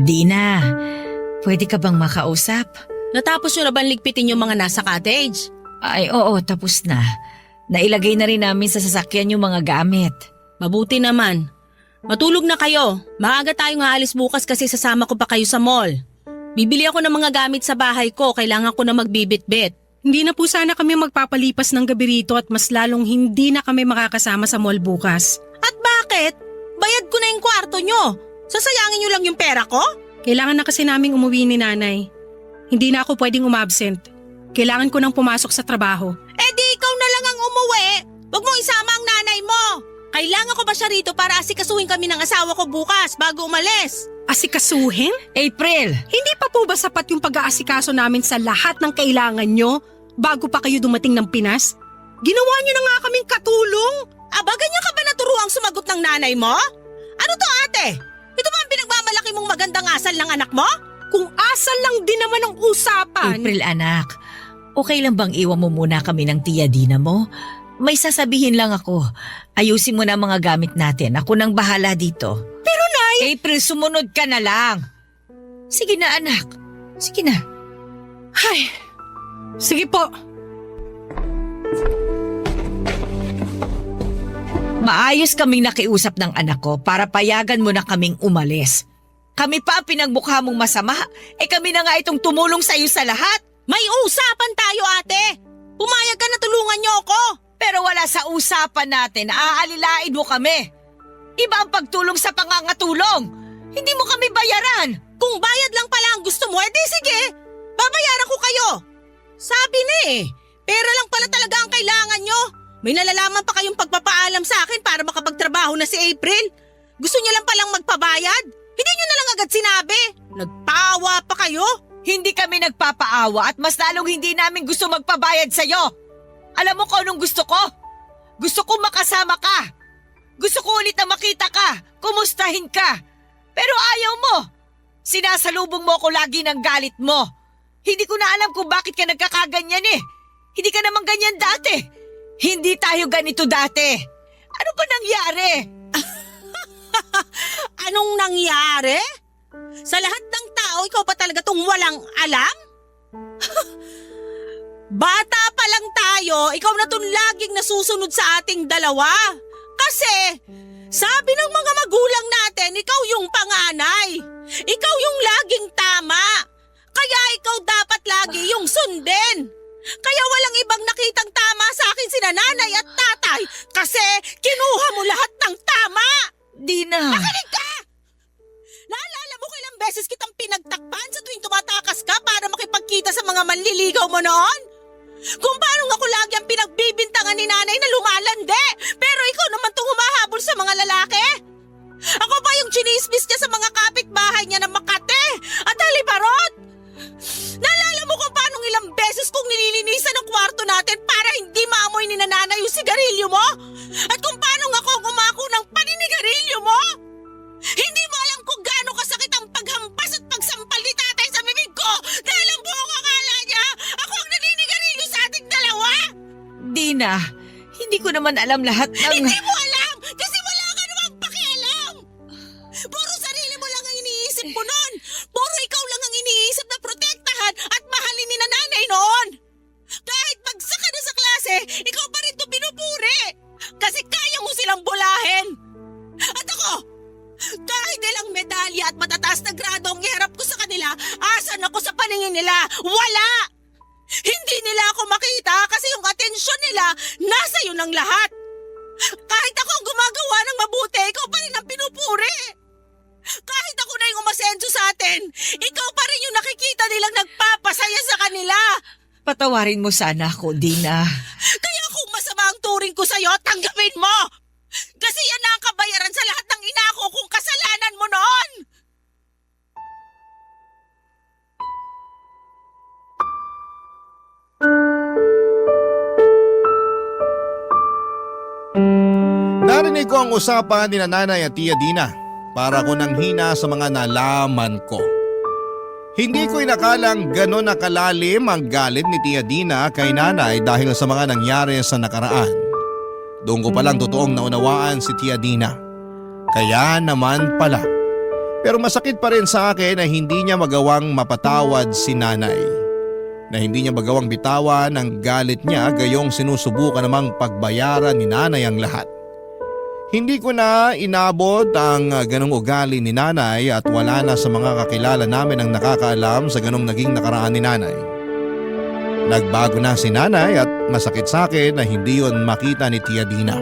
[SPEAKER 2] Dina, pwede ka bang makausap?
[SPEAKER 5] Natapos nyo na ba ligpitin yung mga nasa cottage?
[SPEAKER 2] Ay oo, tapos na. Nailagay na rin namin sa sasakyan yung mga gamit.
[SPEAKER 5] Mabuti naman. Matulog na kayo. Maaga tayong aalis bukas kasi sasama ko pa kayo sa mall. Bibili ako ng mga gamit sa bahay ko. Kailangan ko na magbibit-bit.
[SPEAKER 3] Hindi na po sana kami magpapalipas ng gabi rito at mas lalong hindi na kami makakasama sa mall bukas.
[SPEAKER 5] At bakit? Bayad ko na yung kwarto nyo. Sasayangin nyo lang yung pera ko?
[SPEAKER 3] Kailangan na kasi naming umuwi ni nanay. Hindi na ako pwedeng umabsent. Kailangan ko nang pumasok sa trabaho.
[SPEAKER 5] Eh di ikaw na lang ang umuwi. Huwag mong isama ang nanay mo. Kailangan ko ba siya rito para asikasuhin kami ng asawa ko bukas bago umalis?
[SPEAKER 3] Asikasuhin?
[SPEAKER 2] April!
[SPEAKER 3] Hindi pa po ba sapat yung pag-aasikaso namin sa lahat ng kailangan nyo bago pa kayo dumating ng Pinas? Ginawa nyo na nga kaming katulong.
[SPEAKER 5] Aba, ganyan ka ba naturuang sumagot ng nanay mo? Ano to ate? Ito ba ang pinagmamalaki mong magandang asal ng anak mo?
[SPEAKER 3] Kung asal lang din naman ang usapan.
[SPEAKER 2] April anak, okay lang bang iwan mo muna kami ng Tia Dina mo? May sasabihin lang ako. Ayusin mo na mga gamit natin. Ako nang bahala dito.
[SPEAKER 3] Pero Nay!
[SPEAKER 2] April, sumunod ka na lang. Sige na anak. Sige na.
[SPEAKER 3] Ay, sige po.
[SPEAKER 2] Maayos kaming nakiusap ng anak ko para payagan mo na kaming umalis. Kami pa ang pinagmukha mong masama. Kami na nga itong tumulong sa iyo sa lahat.
[SPEAKER 5] May usapan tayo ate. Pumayag ka na tulungan niyo ako.
[SPEAKER 2] Pero wala sa usapan natin, aalilain mo kami. Iba ang pagtulong sa pangangatulong. Hindi mo kami bayaran.
[SPEAKER 5] Kung bayad lang pala ang gusto mo, edi sige. Babayaran ko kayo. Sabi na pera lang pala talaga ang kailangan nyo. May nalalaman pa kayong pagpapaalam sa akin para makapagtrabaho na si April. Gusto niya lang palang magpabayad. Hindi niyo na lang agad sinabi. Nagpaawa pa kayo.
[SPEAKER 2] Hindi kami nagpapaawa at mas lalong hindi namin gusto magpabayad sa'yo. Alam mo kung anong gusto ko? Gusto ko makasama ka. Gusto ko ulit na makita ka. Kumustahin ka. Pero ayaw mo. Sinasalubong mo ako lagi ng galit mo. Hindi ko na alam kung bakit ka nagkakaganyan Hindi ka naman ganyan dati. Hindi tayo ganito dati. Ano ba nangyari?
[SPEAKER 5] Anong nangyari? Sa lahat ng tao, ikaw pa talaga tong walang alam? Bata pa lang tayo, ikaw na tong laging nasusunod sa ating dalawa. Kasi, sabi ng mga magulang natin, ikaw yung panganay. Ikaw yung laging tama. Kaya ikaw dapat lagi yung sundin. Kaya walang ibang nakitang tama sa akin sina nanay at tatay kasi kinuha mo lahat
[SPEAKER 2] Dina.
[SPEAKER 5] Makinig ka! Naalala mo kailang beses kitang pinagtakpan sa tuwing tumatakas ka para makipagkita sa mga manliligaw mo noon? Kung paano ako lagi ang pinagbibintangan ni nanay na lumalande, pero ikaw naman itong humahabol sa mga lalaki? Ako pa yung chinismis niya sa mga kapitbahay niya na Makate at Halibarot? Naalala mo kung paano ilang beses kong nililinisan ang kwarto natin para hindi maamoy ni nanay yung sigarilyo mo? At kung paano ako umako ng paninigarilyo mo? Hindi mo alam kung gaano kasakit ang paghampas at pagsampal ni tatay sa bibig ko dahil ang buong akala niya ako ang naninigarilyo sa ating dalawa?
[SPEAKER 2] Dina, hindi ko naman alam lahat ng...
[SPEAKER 5] Hindi mo alam kasi wala ka namang pakialam! Puro sarili mo lang ang iniisip mo noon! Puro ikaw lang ang iniisip na protektahan at mahalin ni nanay noon! Kahit bagsak ka na sa klase, ikaw pa rin ito pinupuri! Kasi kaya mo silang bulahin! At ako, kahit ilang medalya at matataas na grado ang iharap ko sa kanila, asan ako sa paningin nila? Wala! Hindi nila ako makita kasi yung atensyon nila nasa iyo ng lahat. Kahit ako ang gumagawa ng mabuti, ikaw pa rin ang pinupuri. Kahit ako na yung umasenso sa atin, ikaw pa rin yung nakikita nilang nagpapasaya sa kanila.
[SPEAKER 2] Patawarin mo sana ako, Dina.
[SPEAKER 5] Kaya kung masama ang turing ko sa'yo, tanggapin mo! Kasi yan na ang kabayaran sa lahat ng inako kung kasalanan mo noon!
[SPEAKER 1] Narinig ko ang usapan ni Nanay at Tia Dina para ko nang hina sa mga nalaman ko. Hindi ko inakalang gano'n nakalalim ang galit ni Tia Dina kay Nanay dahil sa mga nangyari sa nakaraan. Doon ko palang totoong naunawaan si Tia Dina. Kaya naman pala. Pero masakit pa rin sa akin na hindi niya magawang mapatawad si Nanay. Na hindi niya magawang bitawan ang galit niya gayong sinusubukan namang pagbayaran ni Nanay ang lahat. Hindi ko na inabot ang ganong ugali ni Nanay at wala na sa mga kakilala namin ang nakakaalam sa ganong naging nakaraan ni Nanay. Nagbago na si Nanay at masakit sa akin na hindi yon makita ni Tia Dina.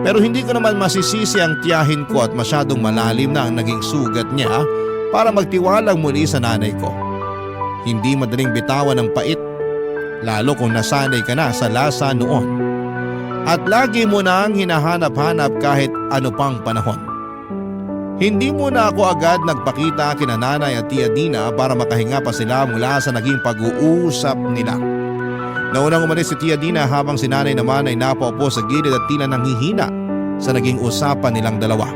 [SPEAKER 1] Pero hindi ko naman masisisi ang tiyahin ko at masyadong malalim na ang naging sugat niya para magtiwalang muli sa nanay ko. Hindi madaling bitawan ng pait, lalo kung nasanay ka na sa lasa noon. At lagi mo nang hinahanap-hanap kahit ano pang panahon. Hindi muna ako agad nagpakita kina Nanay at Tia Dina para makahinga pa sila mula sa naging pag-uusap nila. Naunang umalis si Tia Dina habang si Nanay naman ay napaupo sa gilid at tila nanghihina sa naging usapan nilang dalawa.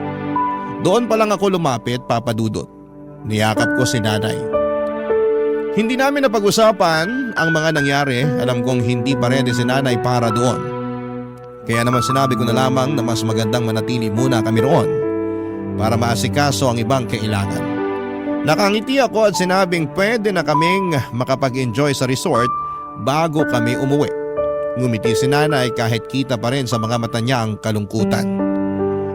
[SPEAKER 1] Doon pa lang ako lumapit, Papa Dudut. Niyakap ko si Nanay. Hindi namin napag-usapan ang mga nangyari, alam kong hindi pa ready si Nanay para doon. Kaya naman sinabi ko na lamang na mas magandang manatili muna kami roon para maasikaso ang ibang kailangan. Nakangiti ako at sinabing pwede na kaming makapag-enjoy sa resort bago kami umuwi. Ngumiti si Nanay kahit kita pa rin sa mga mata niya ang kalungkutan.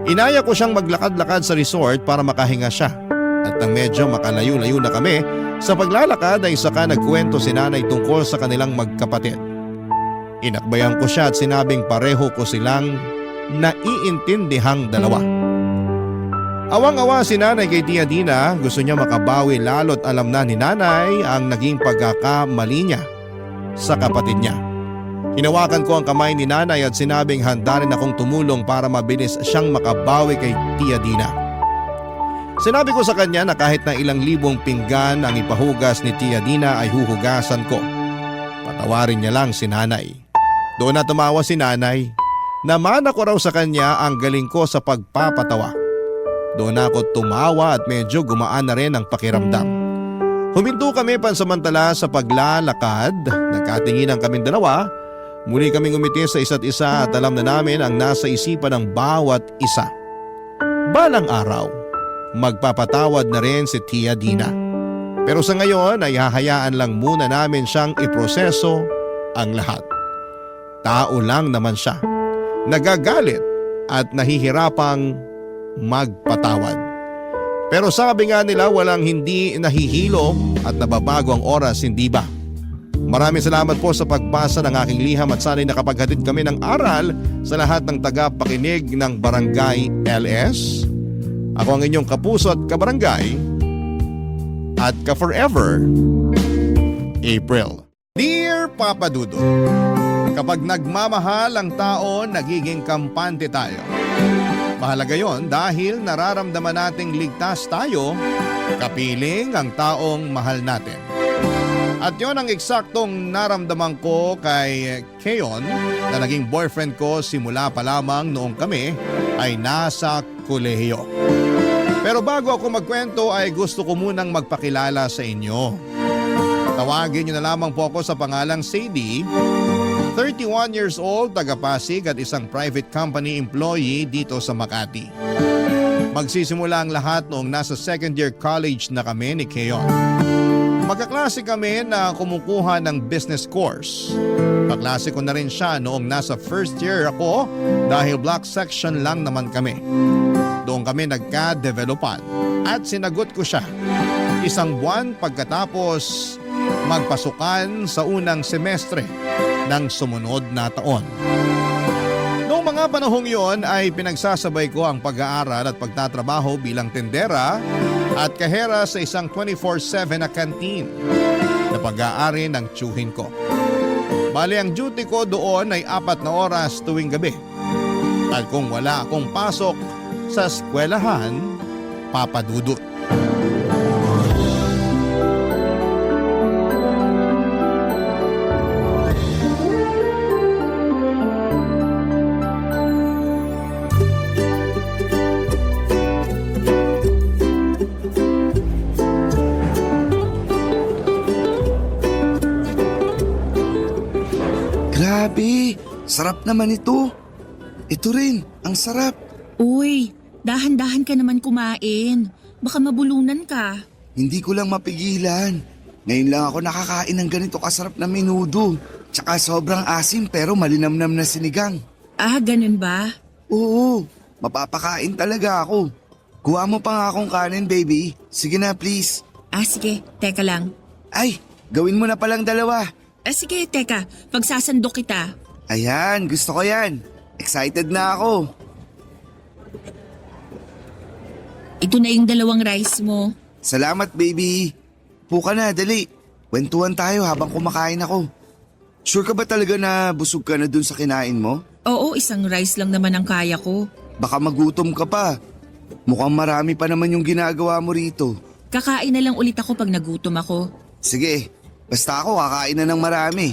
[SPEAKER 1] Inaya ko siyang maglakad-lakad sa resort para makahinga siya at nang medyo makalayo-layo na kami sa paglalakad ay saka nagkwento si Nanay tungkol sa kanilang magkapatid. Inakbayan ko siya at sinabing pareho ko silang naiintindihang dalawa. Awang-awa si Nanay kay Tia Dina, gusto niya makabawi lalo't alam na ni Nanay ang naging pagkakamali niya sa kapatid niya. Hinawakan ko ang kamay ni Nanay at sinabing handa rin akong tumulong para mabilis siyang makabawi kay Tia Dina. Sinabi ko sa kanya na kahit na ilang libong pinggan ang ipahugas ni Tia Dina ay huhugasan ko. Patawarin niya lang si Nanay. Doon na tumawa si Nanay. Namana ko raw sa kanya ang galing ko sa pagpapatawa. Doon ako tumawa at medyo gumaan na rin ang pakiramdam. Huminto kami pansamantala sa paglalakad. Nagkatinginan kaming dalawa. Muli kaming umiti sa isa't isa at alam na namin ang nasa isipan ng bawat isa. Balang araw, magpapatawad na rin si Tia Dina. Pero sa ngayon ay hahayaan lang muna namin siyang iproseso ang lahat. Tao lang naman siya, nagagalit at nahihirapang magpatawad. Pero sabi nga nila walang hindi nahihilo at nababago ang oras, hindi ba? Maraming salamat po sa pagbasa ng aking liham at sana'y nakapaghatid kami ng aral sa lahat ng tagapakinig ng Barangay LS. Ako ang inyong kapuso at kabarangay at ka-forever, April. Dear Papa Dudut, kapag nagmamahal ang tao, nagiging kampante tayo. Mahalaga yon dahil nararamdaman nating ligtas tayo, kapiling ang taong mahal natin. At yon ang eksaktong naramdaman ko kay Keon na naging boyfriend ko simula pa lamang noong kami ay nasa kolehiyo. Pero bago ako magkwento ay gusto ko munang magpakilala sa inyo. Tawagin niyo na lamang po ako sa pangalang Sadie, 31 years old, taga-Pasig at isang private company employee dito sa Makati. Magsisimula ang lahat noong nasa second year college na kami ni Keon. Magkaklase kami na kumukuha ng business course. Kaklase ko na rin siya noong nasa first year ako dahil block section lang naman kami. Doon kami nagka-developan at sinagot ko siya. Isang buwan pagkatapos magpasukan sa unang semestre ng sumunod na taon. Noong mga panahong yon ay pinagsasabay ko ang pag-aaral at pagtatrabaho bilang tendera at kahera sa isang 24/7 na canteen na pag-aari ng tiyuhin ko. Bali ang duty ko doon ay 4 na oras tuwing gabi. At kung wala akong pasok sa eskwelahan, papadudot.
[SPEAKER 6] Grabe, sarap naman ito. Ito rin, ang sarap.
[SPEAKER 5] Uy, dahan-dahan ka naman kumain. Baka mabulunan ka.
[SPEAKER 6] Hindi ko lang mapigilan. Ngayon lang ako nakakain ng ganito kasarap na menudo. Tsaka sobrang asim pero malinamnam na sinigang.
[SPEAKER 5] Ah, ganun ba?
[SPEAKER 6] Oo, mapapakain talaga ako. Kuha mo pa nga akong kanin, baby. Sige na, please.
[SPEAKER 5] Ah, sige. Teka lang.
[SPEAKER 6] Ay, gawin mo na palang 2.
[SPEAKER 5] Ah, sige, teka. Pagsasandok kita.
[SPEAKER 6] Ayan, gusto ko yan. Excited na ako.
[SPEAKER 5] Ito na yung 2 rice mo.
[SPEAKER 6] Salamat, baby. Puka na, dali. Kwentuhan tayo habang kumakain ako. Sure ka ba talaga na busog ka na dun sa kinain mo?
[SPEAKER 5] Oo, isang rice lang naman ang kaya ko.
[SPEAKER 6] Baka magutom ka pa. Mukhang marami pa naman yung ginagawa mo rito.
[SPEAKER 5] Kakain na lang ulit ako pag nagutom ako.
[SPEAKER 6] Sige, basta ako kakain na ng marami.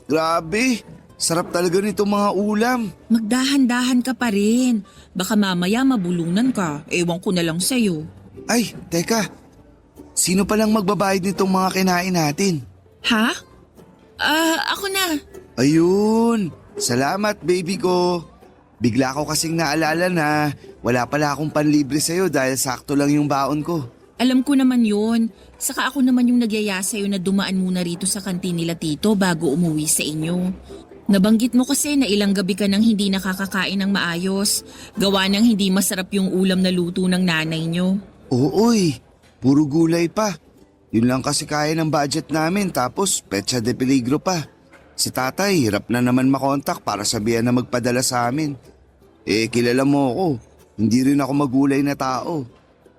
[SPEAKER 6] Grabe. Sarap talaga nito mga ulam.
[SPEAKER 5] Magdahan-dahan ka pa rin. Baka mamaya mabulunan ka. Ewan ko na lang sa'yo.
[SPEAKER 6] Ay, teka. Sino palang magbabayad nitong mga kinain natin?
[SPEAKER 5] Ha? Ako na.
[SPEAKER 6] Ayun. Salamat, baby ko. Bigla ko kasing naalala na wala pala akong panlibre sa'yo dahil sakto lang yung baon ko.
[SPEAKER 5] Alam ko naman yun. Saka ako naman yung nagyaya sa'yo na dumaan muna rito sa kantin nila tito bago umuwi sa inyo. Nabanggit mo kasi na ilang gabi ka nang hindi nakakakain ng maayos. Gawa nang hindi masarap yung ulam na luto ng nanay nyo.
[SPEAKER 6] Ooy, puro gulay pa. Yun lang kasi kaya ng budget namin tapos petsa de peligro pa. Si tatay hirap na naman makontak para sabihan na magpadala sa amin. Kilala mo ako, hindi rin ako magulay na tao.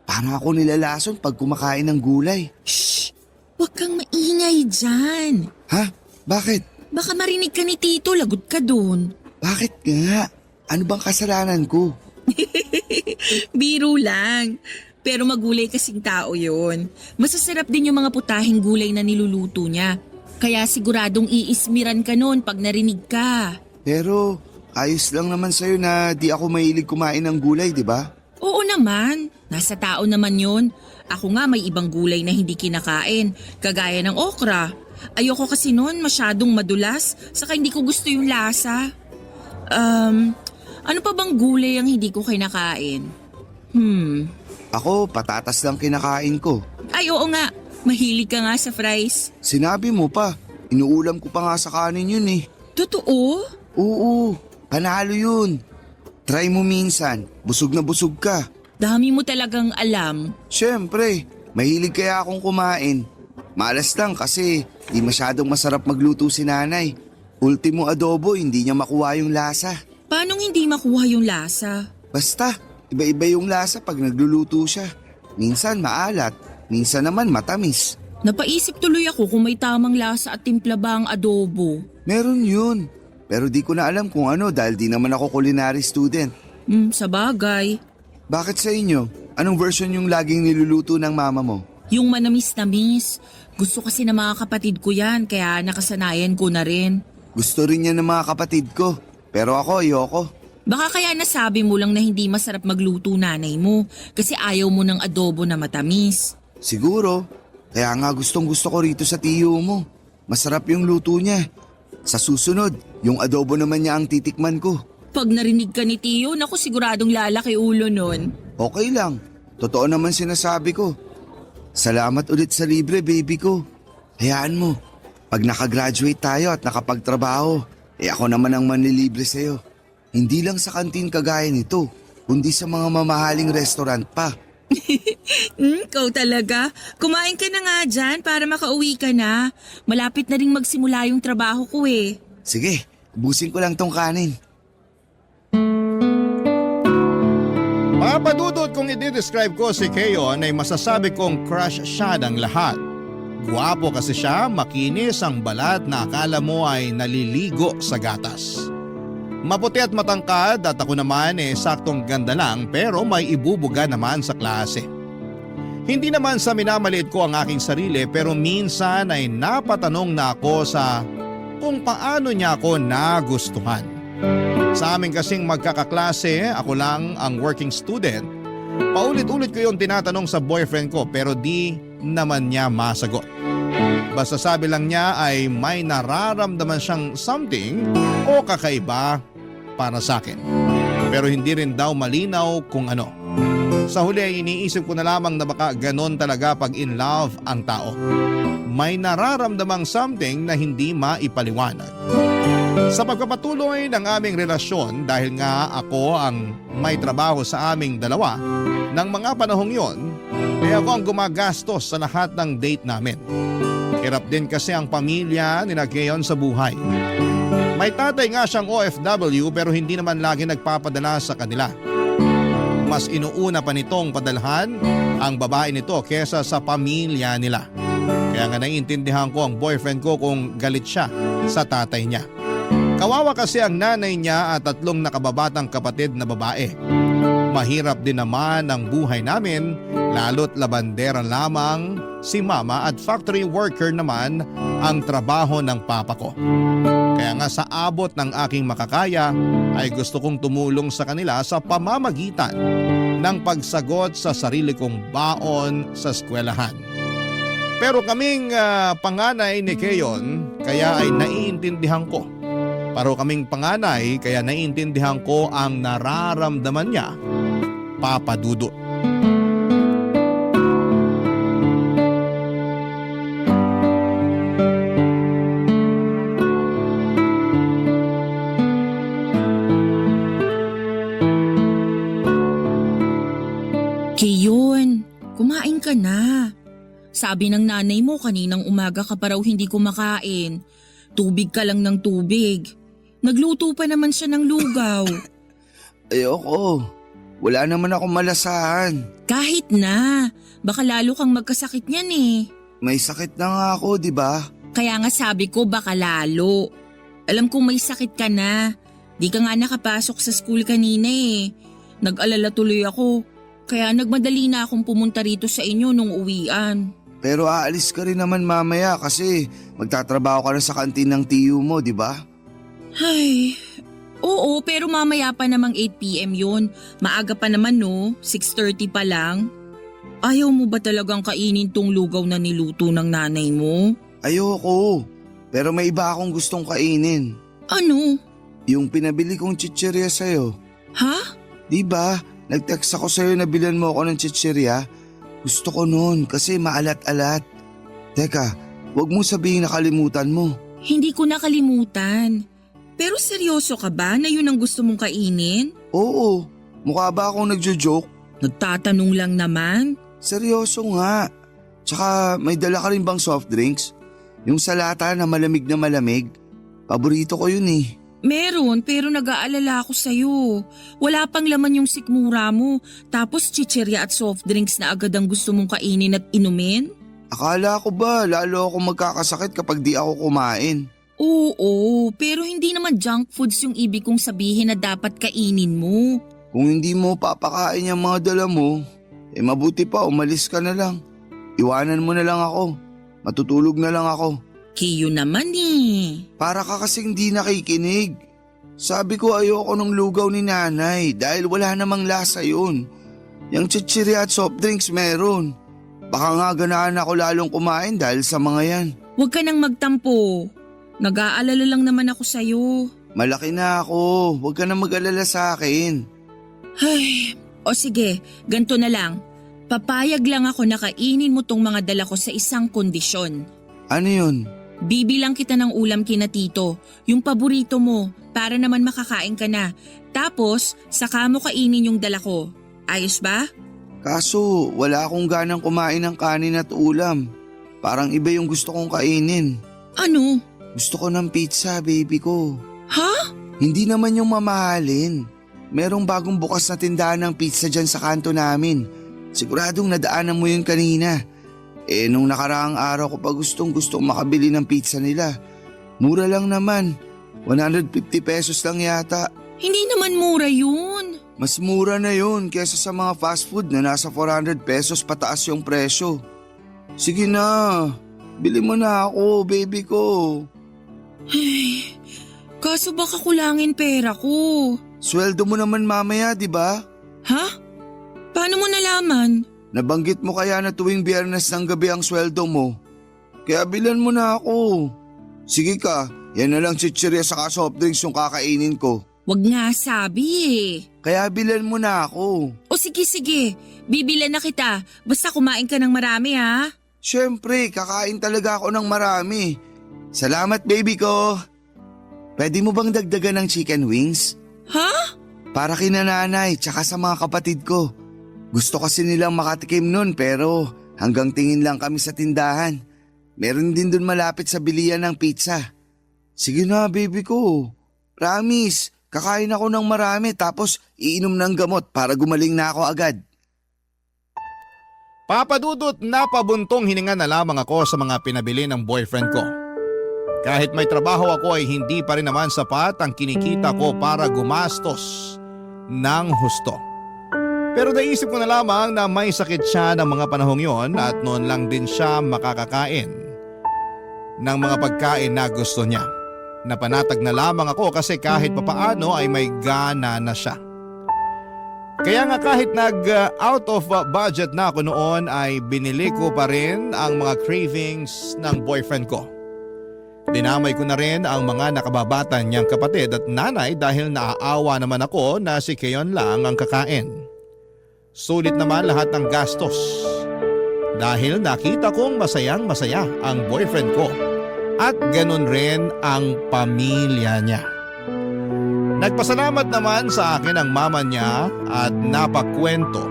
[SPEAKER 6] Paano ako nilalason pag kumakain ng gulay?
[SPEAKER 5] Shh! Huwag kang maingay dyan.
[SPEAKER 6] Ha? Bakit?
[SPEAKER 5] Baka marinig ka ni tito, lagot ka dun.
[SPEAKER 6] Bakit nga? Ano bang kasalanan ko?
[SPEAKER 5] Biro lang. Pero magulay kasing tao yon. Masasarap din yung mga putahing gulay na niluluto niya. Kaya siguradong iismiran ka nun pag narinig ka.
[SPEAKER 6] Pero ayos lang naman sa'yo na di ako mahilig kumain ng gulay, di ba?
[SPEAKER 5] Oo naman. Nasa tao naman yun. Ako nga may ibang gulay na hindi kinakain. Kagaya ng okra. Ayoko kasi nun masyadong madulas. Saka hindi ko gusto yung lasa. Ano pa bang gulay ang hindi ko kinakain?
[SPEAKER 6] Ako, patatas lang kinakain ko.
[SPEAKER 5] Ay oo nga. Mahilig ka nga sa fries.
[SPEAKER 6] Sinabi mo pa, inuulam ko pa nga sa kanin yun eh.
[SPEAKER 5] Totoo?
[SPEAKER 6] Oo, panalo yun. Try mo minsan, busog na busog ka.
[SPEAKER 5] Dami mo talagang alam.
[SPEAKER 6] Siyempre, mahilig kaya akong kumain. Malas lang kasi di masyadong masarap magluto si nanay. Ultimo adobo, hindi niya makuha yung lasa.
[SPEAKER 5] Paanong hindi makuha yung lasa?
[SPEAKER 6] Basta, iba-iba yung lasa pag nagluluto siya. Minsan maalat, minsan naman matamis.
[SPEAKER 5] Napaisip tuloy ako kung may tamang lasa at timpla ba ang adobo.
[SPEAKER 6] Meron yun. Pero di ko na alam kung ano dahil di naman ako culinary student.
[SPEAKER 5] Sa bagay.
[SPEAKER 6] Bakit sa inyo? Anong version yung laging niluluto ng mama mo?
[SPEAKER 5] Yung manamis-namis. Gusto kasi ng mga kapatid ko yan, kaya nakasanayan ko na rin.
[SPEAKER 6] Gusto rin yan ng mga kapatid ko. Pero ako, ayoko.
[SPEAKER 5] Baka kaya nasabi mo lang na hindi masarap magluto nanay mo kasi ayaw mo ng adobo na matamis.
[SPEAKER 6] Siguro. Kaya nga gustong gusto ko rito sa tiyo mo. Masarap yung luto niya. Sa susunod, yung adobo naman niya ang titikman ko.
[SPEAKER 5] Pag narinig ka ni Tiyo, naku siguradong lalaki ulo nun.
[SPEAKER 6] Okay lang. Totoo naman sinasabi ko. Salamat ulit sa libre, baby ko. Hayaan mo. Pag nakagraduate tayo at nakapagtrabaho, ako naman ang manlilibre sa'yo. Hindi lang sa kantin kagaya nito, kundi sa mga mamahaling restaurant pa.
[SPEAKER 5] Ikaw talaga. Kumain ka na nga dyan para makauwi ka na. Malapit na rin magsimula yung trabaho ko eh.
[SPEAKER 6] Sige, busin ko lang tong kanin.
[SPEAKER 1] Papadudot kung i-describe ko si Keyon ay masasabi kong crush siya ng lahat. Guwapo kasi siya, makinis ang balat na akala mo ay naliligo sa gatas. Maputi at matangkad at ako naman saktong ganda lang pero may ibubuga naman sa klase. Hindi naman sa minamaliit ko ang aking sarili pero minsan ay napatanong na ako sa kung paano niya ako nagustuhan. Sa amin kasing magkakaklase, ako lang ang working student. Paulit-ulit ko yung tinatanong sa boyfriend ko pero di naman niya masagot. Basta sabi lang niya ay may nararamdaman siyang something o kakaiba para sa akin. Pero hindi rin daw malinaw kung ano. Sa huli ay iniisip ko na lamang na baka ganon talaga pag in love ang tao. May nararamdamang something na hindi maipaliwanag. Sa pagpapatuloy ng aming relasyon dahil nga ako ang may trabaho sa aming dalawa, ng mga panahong yon, ay ako ang gumagastos sa lahat ng date namin. Hirap din kasi ang pamilya ni Keyon sa buhay. May tatay nga siyang OFW pero hindi naman lagi nagpapadala sa kanila. Mas inuuna pa nitong padalhan ang babae nito kesa sa pamilya nila. Kaya nga naiintindihan ko ang boyfriend ko kung galit siya sa tatay niya. Kawawa kasi ang nanay niya at 3 nakababatang kapatid na babae. Mahirap din naman ang buhay namin, lalo't labandera lamang si mama at factory worker naman ang trabaho ng papa ko. Kaya nga sa abot ng aking makakaya ay gusto kong tumulong sa kanila sa pamamagitan ng pagsagot sa sarili kong baon sa eskwelahan. Pero kaming panganay ni Keyon kaya ay naiintindihan ko. Paro kaming panganay kaya naiintindihan ko ang nararamdaman niya, Papa Dudut.
[SPEAKER 5] Keyon, kumain ka na. Sabi ng nanay mo kaninang umaga ka pa raw hindi kumakain. Tubig ka lang ng tubig. Nagluto pa naman siya ng lugaw.
[SPEAKER 6] Ayoko. Wala naman akong malasahan.
[SPEAKER 5] Kahit na. Baka lalo kang magkasakit niyan eh.
[SPEAKER 6] May sakit na nga ako, di ba?
[SPEAKER 5] Kaya nga sabi ko baka lalo. Alam kong may sakit ka na. Di ka nga nakapasok sa school kanina eh. Nag-alala tuloy ako. Kaya nagmadali na akong pumunta rito sa inyo nung uwian.
[SPEAKER 6] Pero aalis ka rin naman mamaya kasi magtatrabaho ka na sa kantin ng tiyo mo, di ba?
[SPEAKER 5] Ay, oo pero mamaya pa namang 8 p.m. yun. Maaga pa naman no, 6:30 pa lang. Ayaw mo ba talagang kainin tong lugaw na niluto ng nanay mo?
[SPEAKER 6] Ayoko. Pero may iba akong gustong kainin.
[SPEAKER 5] Ano?
[SPEAKER 6] Yung pinabili kong chichirya sa'yo.
[SPEAKER 5] Ha?
[SPEAKER 6] Di ba? Nag-text ako sa'yo na bilan mo ako ng chichirya. Gusto ko nun kasi maalat-alat. Teka, wag mo sabihin nakalimutan mo.
[SPEAKER 5] Hindi ko nakalimutan. Pero seryoso ka ba na yun ang gusto mong kainin?
[SPEAKER 6] Oo, mukha ba akong nagjo-joke?
[SPEAKER 5] Nagtatanong lang naman.
[SPEAKER 6] Seryoso nga. Tsaka may dala ka rin bang soft drinks? Yung sa lata na malamig. Paborito ko yun eh.
[SPEAKER 5] Meron, pero nag-aalala ako sa'yo. Wala pang laman yung sikmura mo. Tapos chichirya at soft drinks na agad ang gusto mong kainin at inumin?
[SPEAKER 6] Akala ko ba lalo ako magkakasakit kapag di ako kumain?
[SPEAKER 5] Oo, pero hindi naman junk foods yung ibig kong sabihin na dapat kainin mo.
[SPEAKER 6] Kung hindi mo papakain yung mga dala mo, mabuti pa umalis ka na lang. Iwanan mo na lang ako. Matutulog na lang ako.
[SPEAKER 5] Kiyo naman eh.
[SPEAKER 6] Para ka kasing di nakikinig. Sabi ko ayoko ng lugaw ni nanay dahil wala namang lasa yun. Yung chichirya at soft drinks meron. Baka nga ganahan ako lalong kumain dahil sa mga yan.
[SPEAKER 5] Huwag ka nang magtampo. Nag-aalala lang naman ako sa'yo.
[SPEAKER 6] Malaki na ako. Huwag ka na mag-alala sa akin.
[SPEAKER 5] Ay, o sige, ganito na lang. Papayag lang ako na kainin mo tong mga dala ko sa isang kondisyon.
[SPEAKER 6] Ano yun?
[SPEAKER 5] Bibilang kita ng ulam kina tito, yung paborito mo, para naman makakain ka na. Tapos, saka mo kainin yung dala ko. Ayos ba?
[SPEAKER 6] Kaso wala akong ganang kumain ng kanin at ulam. Parang iba yung gusto kong kainin.
[SPEAKER 5] Ano?
[SPEAKER 6] Gusto ko ng pizza, baby ko.
[SPEAKER 5] Ha?
[SPEAKER 6] Hindi naman yung mamahalin. Merong bagong bukas na tindahan ng pizza dyan sa kanto namin. Siguradong nadaanan mo yun kanina. Nung nakaraang araw ko pa gustong makabili ng pizza nila. Mura lang naman. 150 pesos lang yata.
[SPEAKER 5] Hindi naman mura yun.
[SPEAKER 6] Mas mura na yun kaysa sa mga fast food na nasa 400 pesos pataas yung presyo. Sige na, bili mo na ako, baby ko.
[SPEAKER 5] Ay, kaso baka kulangin pera ko.
[SPEAKER 6] Sweldo mo naman mamaya, di ba?
[SPEAKER 5] Ha? Paano mo nalaman?
[SPEAKER 6] Nabanggit mo kaya na tuwing Biyernes ng gabi ang sweldo mo. Kaya bilan mo na ako. Sige ka, yan na lang chichirya sa soft drinks yung kakainin ko.
[SPEAKER 5] Wag nga sabi eh.
[SPEAKER 6] Kaya bilan mo na ako.
[SPEAKER 5] O sige, bibilan na kita. Basta kumain ka ng marami ha.
[SPEAKER 6] Siyempre, kakain talaga ako ng marami. Salamat baby ko. Pwede mo bang dagdagan ng chicken wings?
[SPEAKER 5] Ha?
[SPEAKER 6] Para kina nanay tsaka sa mga kapatid ko. Gusto kasi nilang makatikim nun pero hanggang tingin lang kami sa tindahan. Meron din dun malapit sa bilihan ng pizza. Sige na baby ko. Promise, kakain ako ng marami tapos iinom ng gamot para gumaling na ako agad.
[SPEAKER 1] Papadudot na pabuntong hininga na lamang ako sa mga pinabili ng boyfriend ko. Kahit may trabaho ako ay hindi pa rin naman sapat ang kinikita ko para gumastos ng husto. Pero naisip ko na lamang na may sakit siya ng mga panahong yon at noon lang din siya makakakain ng mga pagkain na gusto niya. Napanatag na lamang ako kasi kahit papaano ay may gana na siya. Kaya nga kahit out of budget na ako noon ay binili ko pa rin ang mga cravings ng boyfriend ko. Dinamay ko na rin ang mga nakababatan niyang kapatid at nanay dahil naaawa naman ako na si Keyon lang ang kakain. Sulit naman lahat ng gastos dahil nakita kong masayang-masaya ang boyfriend ko at ganun rin ang pamilya niya. Nagpasalamat naman sa akin ang mama niya at napakwento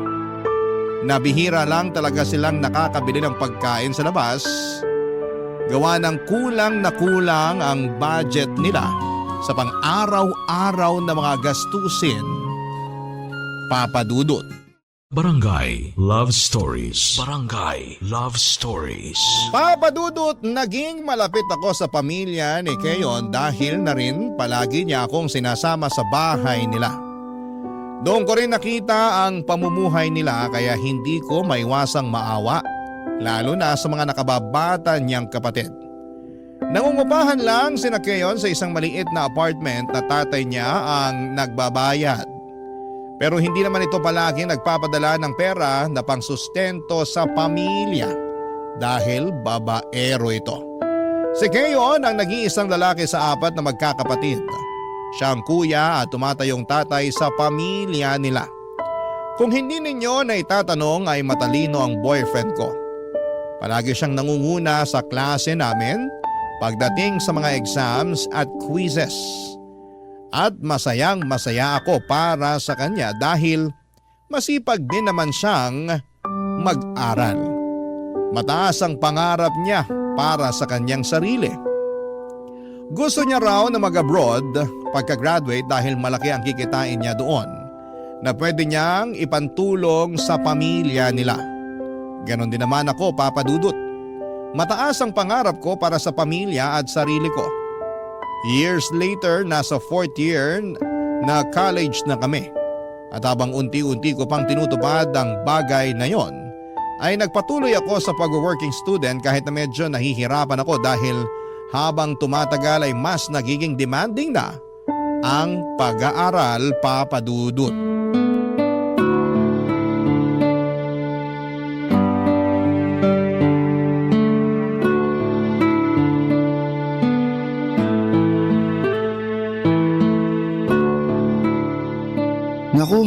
[SPEAKER 1] na bihira lang talaga silang nakakabili ng pagkain sa labas gawa ng kulang na kulang ang budget nila sa pang-araw-araw na mga gastusin. Papadudot.
[SPEAKER 4] Barangay Love Stories. Barangay Love Stories.
[SPEAKER 1] Papadudot, naging malapit ako sa pamilya ni Keyon dahil na rin palagi niya akong sinasama sa bahay nila. Doon ko rin nakita ang pamumuhay nila kaya hindi ko maiwasang maawa, lalo na sa mga nakababata niyang kapatid. Nangungupahan lang sina Keyon sa isang maliit na apartment na tatay niya ang nagbabayad. Pero hindi naman ito palaging nagpapadala ng pera na pangsustento sa pamilya dahil babaero ito. Si Keyon ang nag-iisang lalaki sa 4 na magkakapatid. Siya ang kuya at tumatayong tatay sa pamilya nila. Kung hindi ninyo na itatanong ay matalino ang boyfriend ko. Palagi siyang nangunguna sa klase namin pagdating sa mga exams at quizzes. At masayang-masaya ako para sa kanya dahil masipag din naman siyang mag-aral. Mataas ang pangarap niya para sa kanyang sarili. Gusto niya raw na mag-abroad pagka-graduate dahil malaki ang kikitain niya doon na pwede niyang ipantulong sa pamilya nila. Ganon din naman ako, Papa Dudut. Mataas ang pangarap ko para sa pamilya at sarili ko. Years later, nasa 4th year na college na kami. At habang unti-unti ko pang tinutupad ang bagay na yon, ay nagpatuloy ako sa pag-working student kahit na medyo nahihirapan ako dahil habang tumatagal ay mas nagiging demanding na ang pag-aaral, Papa Dudut.
[SPEAKER 6] Naku,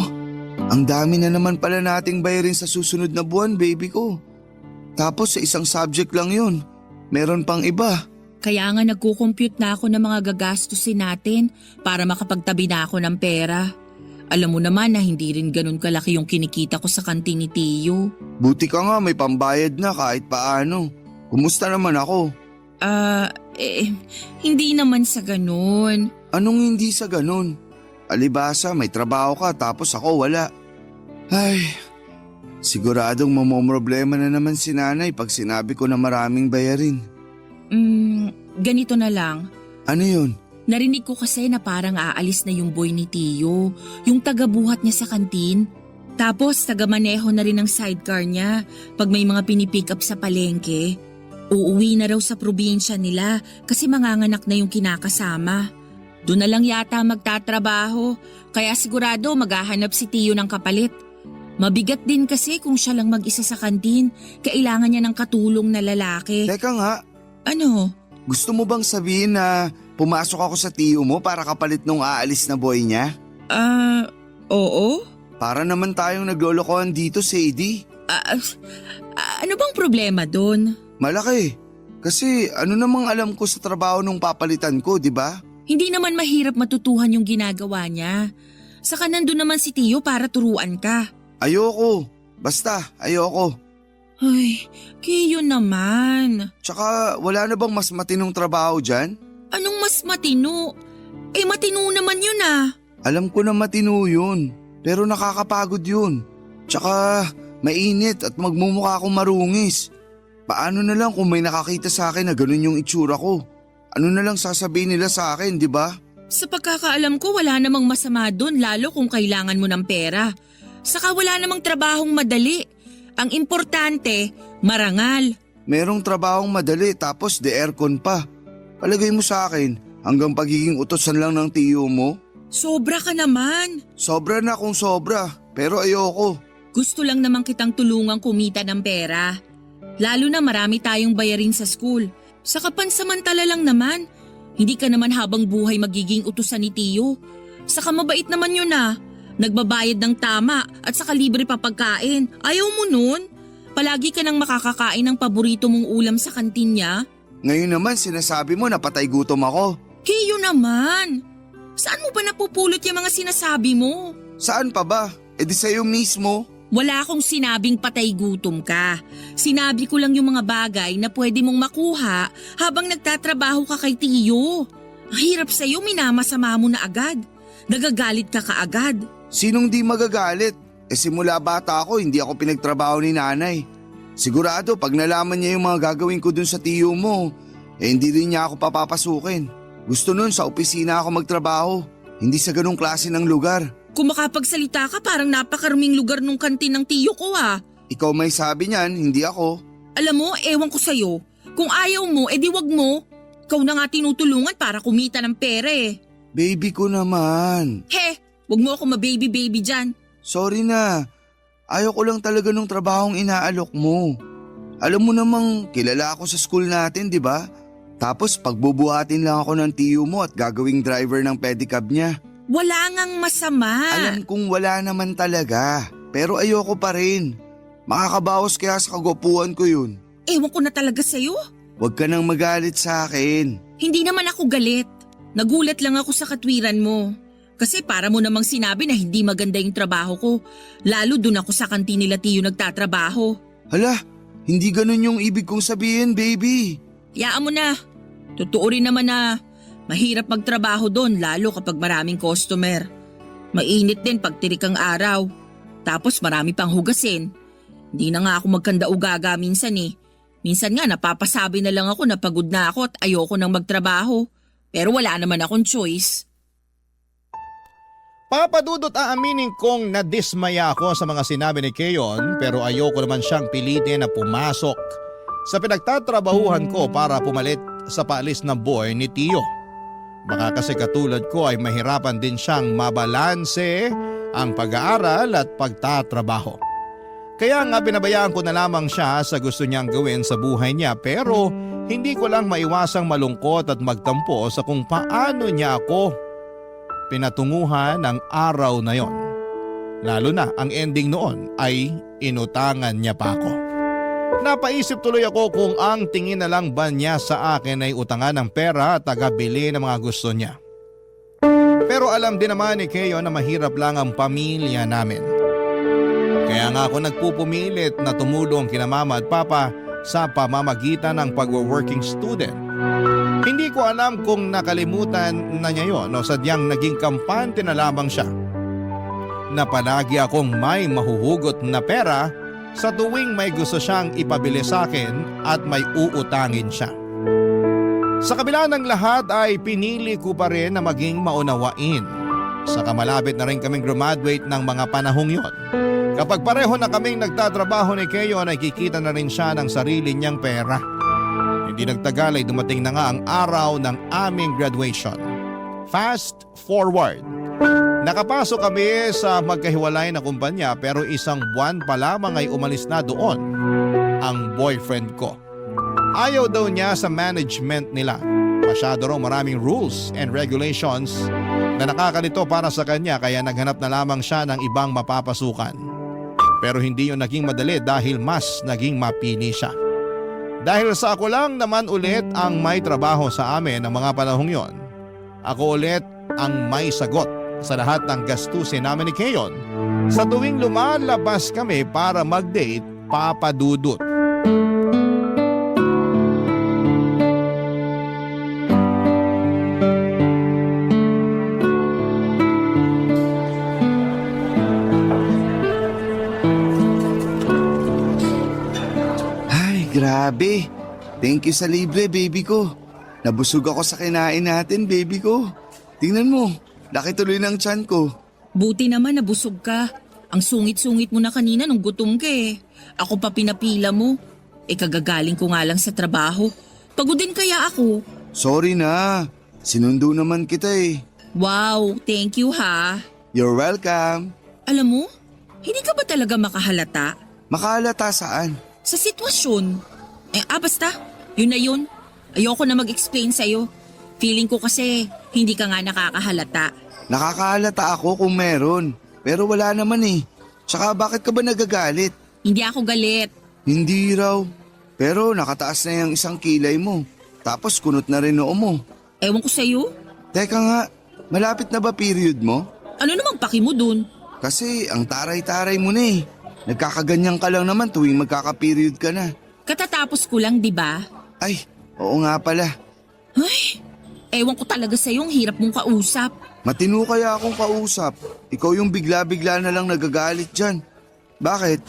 [SPEAKER 6] ang dami na naman pala nating bayarin sa susunod na buwan, baby ko. Tapos sa isang subject lang yun. Meron pang iba.
[SPEAKER 5] Kaya nga nagko-compute na ako ng mga gagastusin natin para makapagtabi na ako ng pera. Alam mo naman na hindi rin ganun kalaki yung kinikita ko sa kantin ni Tiyo.
[SPEAKER 6] Buti ka nga may pambayad na kahit paano. Kumusta naman ako?
[SPEAKER 5] Hindi naman sa ganun.
[SPEAKER 6] Anong hindi sa ganun? Alibasa, may trabaho ka tapos ako wala. Ay, siguradong mamomroblema na naman si nanay pag sinabi ko na maraming bayarin.
[SPEAKER 5] Ganito na lang.
[SPEAKER 6] Ano yun?
[SPEAKER 5] Narinig ko kasi na parang aalis na yung boy ni Tiyo, yung tagabuhat niya sa kantin. Tapos tagamaneho na rin ang sidecar niya pag may mga pinipick up sa palengke. Uuwi na raw sa probinsya nila kasi manganganak na yung kinakasama. Doon na lang yata magtatrabaho, kaya sigurado maghahanap si Tiyo ng kapalit. Mabigat din kasi kung siya lang mag-isa sa kantin, kailangan niya ng katulong na lalaki.
[SPEAKER 6] Teka nga,
[SPEAKER 5] Ano?
[SPEAKER 6] gusto mo bang sabihin na pumasok ako sa tiyo mo para kapalit nung aalis na boy niya?
[SPEAKER 5] Oo?
[SPEAKER 6] Para naman tayong naglolokohan dito, Sadie.
[SPEAKER 5] Ano bang problema doon?
[SPEAKER 6] Malaki. Kasi ano namang alam ko sa trabaho nung papalitan ko, di ba?
[SPEAKER 5] Hindi naman mahirap matutuhan yung ginagawa niya. Saka nandun naman si Tiyo para turuan ka.
[SPEAKER 6] Ayoko. Basta, ayoko.
[SPEAKER 5] Ay, Kiyo naman.
[SPEAKER 6] Tsaka wala na bang mas matinong trabaho dyan?
[SPEAKER 5] Anong mas matino? Matino naman yun ah.
[SPEAKER 6] Alam ko na matino yun, pero nakakapagod yun. Tsaka mainit at magmumukha akong marungis. Paano na lang kung may nakakita sa akin na ganun yung itsura ko? Ano na lang sasabihin nila sa akin, di ba?
[SPEAKER 5] Sa pagkakaalam ko wala namang masama doon lalo kung kailangan mo ng pera. Saka wala namang trabahong madali. Ang importante, marangal.
[SPEAKER 6] Merong trabahong madali tapos de aircon pa. Palagay mo sa akin, hanggang pagiging utosan lang ng tiyo mo?
[SPEAKER 5] Sobra ka naman.
[SPEAKER 6] Sobra na kung sobra, pero ayoko.
[SPEAKER 5] Gusto lang naman kitang tulungang kumita ng pera. Lalo na marami tayong bayarin sa school. Saka pansamantala lang naman. Hindi ka naman habang buhay magiging utusan ni Tiyo. Saka mabait naman yun ah. Nagbabayad ng tama at saka libre pa pagkain. Ayaw mo nun? Palagi ka nang makakakain ng paborito mong ulam sa kantin niya.
[SPEAKER 6] Ngayon naman sinasabi mo na patay gutom ako.
[SPEAKER 5] Kiyo naman. Saan mo ba napupulot yung mga sinasabi mo?
[SPEAKER 6] Saan pa ba? E di sa'yo mismo.
[SPEAKER 5] Wala akong sinabing patay gutom ka. Sinabi ko lang yung mga bagay na pwede mong makuha habang nagtatrabaho ka kay Tiyo. Ang hirap sa'yo, minamasama mo na agad. Nagagalit ka kaagad.
[SPEAKER 6] Sinong di magagalit? Simula bata ako, hindi ako pinagtrabaho ni nanay. Sigurado pag nalaman niya yung mga gagawin ko dun sa tiyo mo, hindi rin niya ako papapasukin. Gusto nun sa opisina ako magtrabaho, hindi sa ganung klase ng lugar.
[SPEAKER 5] Kung makapagsalita ka, parang napakaruming lugar nung kantin ng Tiyo ko ah.
[SPEAKER 6] Ikaw may sabi niyan, hindi ako.
[SPEAKER 5] Alam mo, ewan ko sa'yo. Kung ayaw mo, edi wag mo. Ikaw na nga tinutulungan para kumita ng pera eh.
[SPEAKER 6] Baby ko naman.
[SPEAKER 5] He, wag mo ako ma-baby-baby dyan.
[SPEAKER 6] Sorry na. Ayaw ko lang talaga nung trabahong inaalok mo. Alam mo namang kilala ako sa school natin, di ba? Tapos pagbubuhatin lang ako ng tiyo mo at gagawing driver ng pedicab niya.
[SPEAKER 5] Wala ngang masama.
[SPEAKER 6] Alam kong wala naman talaga, pero ayoko pa rin. Makakabawas kaya sa kagwapuan ko yun.
[SPEAKER 5] Ewan ko na talaga sa'yo.
[SPEAKER 6] Huwag ka nang magalit sa akin.
[SPEAKER 5] Hindi naman ako galit. Nagulat lang ako sa katwiran mo. Kasi para mo namang sinabi na hindi maganda yung trabaho ko. Lalo dun ako sa kantin nila Tiyo nagtatrabaho.
[SPEAKER 6] Hala, hindi ganun yung ibig kong sabihin, baby.
[SPEAKER 5] Hayaan mo na. Totoo rin naman na Mahirap magtrabaho doon lalo kapag maraming customer. Mainit din pag tirik ang araw. Tapos marami pang hugasin. Hindi na nga ako magkanda-ugaga minsan eh. Minsan nga napapasabi na lang ako na pagod na ako at ayoko nang magtrabaho. Pero wala naman akong choice.
[SPEAKER 1] Papadudot aaminin kong nadismaya ako sa mga sinabi ni Keyon pero ayoko naman siyang pilitin na pumasok sa pinagtatrabahuhan ko para pumalit sa paalis na boy ni Tio. Baka kasi katulad ko ay mahirapan din siyang mabalanse ang pag-aaral at pagtatrabaho. Kaya nga pinabayaan ko na lamang siya sa gusto niyang gawin sa buhay niya pero hindi ko lang maiwasang malungkot at magtampo sa kung paano niya ako pinatunguhan ng araw na yon. Lalo na ang ending noon ay inutangan niya pa ako. Napaisip tuloy ako kung ang tingin na lang ba niya sa akin ay utangan ng pera at tagabili ng mga gusto niya. Pero alam din naman ni Keyo na mahirap lang ang pamilya namin. Kaya nga ako nagpupumilit na tumulong kina mama at papa sa pamamagitan ng pag-working student. Hindi ko alam kung nakalimutan na niya yon o sadyang naging kampante na lamang siya. Na palagi akong may mahuhugot na pera sa tuwing may gusto siyang ipabili sa akin at may uutangin siya. Sa kabila ng lahat ay pinili ko pa rin na maging maunawain. Saka malapit na rin kaming graduate ng mga panahong yon. Kapag pareho na kaming nagtatrabaho ni Keyo, nakikita na rin siya ng sarili niyang pera. Hindi nagtagal ay dumating na nga ang araw ng aming graduation. Fast forward. Nakapasok kami sa magkahiwalay na kumpanya pero isang buwan pa lamang ay umalis na doon ang boyfriend ko. Ayaw daw niya sa management nila. Masyado raw maraming rules and regulations na nakakalito para sa kanya kaya naghanap na lamang siya ng ibang mapapasukan. Pero hindi yun naging madali dahil mas naging mapili siya. Dahil sa ako lang naman ulit ang may trabaho sa amin ng mga panahong yon. Ako ulit ang may sagot sa lahat ng gastusin namin ni Keyon sa tuwing lumalabas kami para mag-date, papadudot.
[SPEAKER 6] Ay, grabe. Thank you sa libre, baby ko. Nabusog ako sa kinain natin, baby ko. Tingnan mo, laki tuloy ng tiyan ko.
[SPEAKER 5] Buti naman nabusog ka. Ang sungit-sungit mo na kanina nung gutom ka eh. Ako pa pinapila mo. Kagagaling ko nga lang sa trabaho. Pagod din kaya ako.
[SPEAKER 6] Sorry na, sinundo naman kita eh.
[SPEAKER 5] Wow, thank you ha.
[SPEAKER 6] You're welcome.
[SPEAKER 5] Alam mo, hindi ka ba talaga makahalata?
[SPEAKER 6] Makahalata saan?
[SPEAKER 5] Sa sitwasyon. Basta, yun na yun. Ayoko na mag-explain sa'yo. Feeling ko kasi hindi ka nga nakakahalata.
[SPEAKER 6] Nakakahalata ako kung meron. Pero wala naman eh. Tsaka bakit ka ba nagagalit?
[SPEAKER 5] Hindi ako galit.
[SPEAKER 6] Hindi raw. Pero nakataas na yung isang kilay mo. Tapos kunot na rin noo mo.
[SPEAKER 5] Ewan ko sa'yo.
[SPEAKER 6] Teka nga, malapit na ba period mo?
[SPEAKER 5] Ano namang paki mo dun?
[SPEAKER 6] Kasi ang taray-taray mo na eh. Nagkakaganyan ka lang naman tuwing magkaka-period ka na.
[SPEAKER 5] Katatapos ko lang, di ba?
[SPEAKER 6] Ay, oo nga pala.
[SPEAKER 5] Ay, ewan ko talaga sa'yo, ang hirap mong kausap.
[SPEAKER 6] Matino kaya akong kausap. Ikaw yung bigla-bigla na lang nagagalit dyan. Bakit?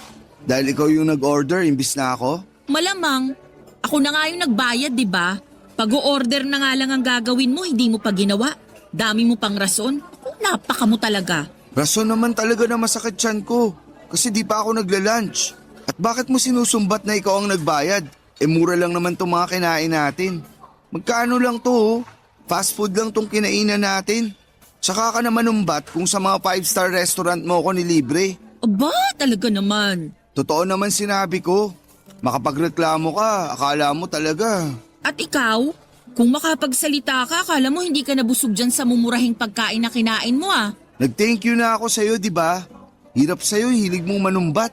[SPEAKER 6] Dahil ikaw yung nag-order imbis na ako?
[SPEAKER 5] Malamang. Ako na nga yung nagbayad, di ba? Pag-o-order na nga lang ang gagawin mo, hindi mo pa ginawa. Dami mo pang rason. Napaka mo talaga.
[SPEAKER 6] Rason naman talaga na masakit tiyan ko. Kasi di pa ako nagla-lunch. At bakit mo sinusumbat na ikaw ang nagbayad? Mura lang naman itong mga kinain natin. Magkano lang to oh? Fast food lang tong kinainan natin. Tsaka ka naman umbat kung sa mga 5-star restaurant mo ako nilibre.
[SPEAKER 5] Aba, talaga naman.
[SPEAKER 6] Totoo naman sinabi ko. Makapagreklamo ka, akala mo talaga.
[SPEAKER 5] At ikaw, kung makapagsalita ka, akala mo hindi ka nabusog dyan sa mumurahing pagkain na kinain mo ah.
[SPEAKER 6] Nag-thank you na ako sa'yo, di ba? Hirap sa'yo, hilig mong manumbat.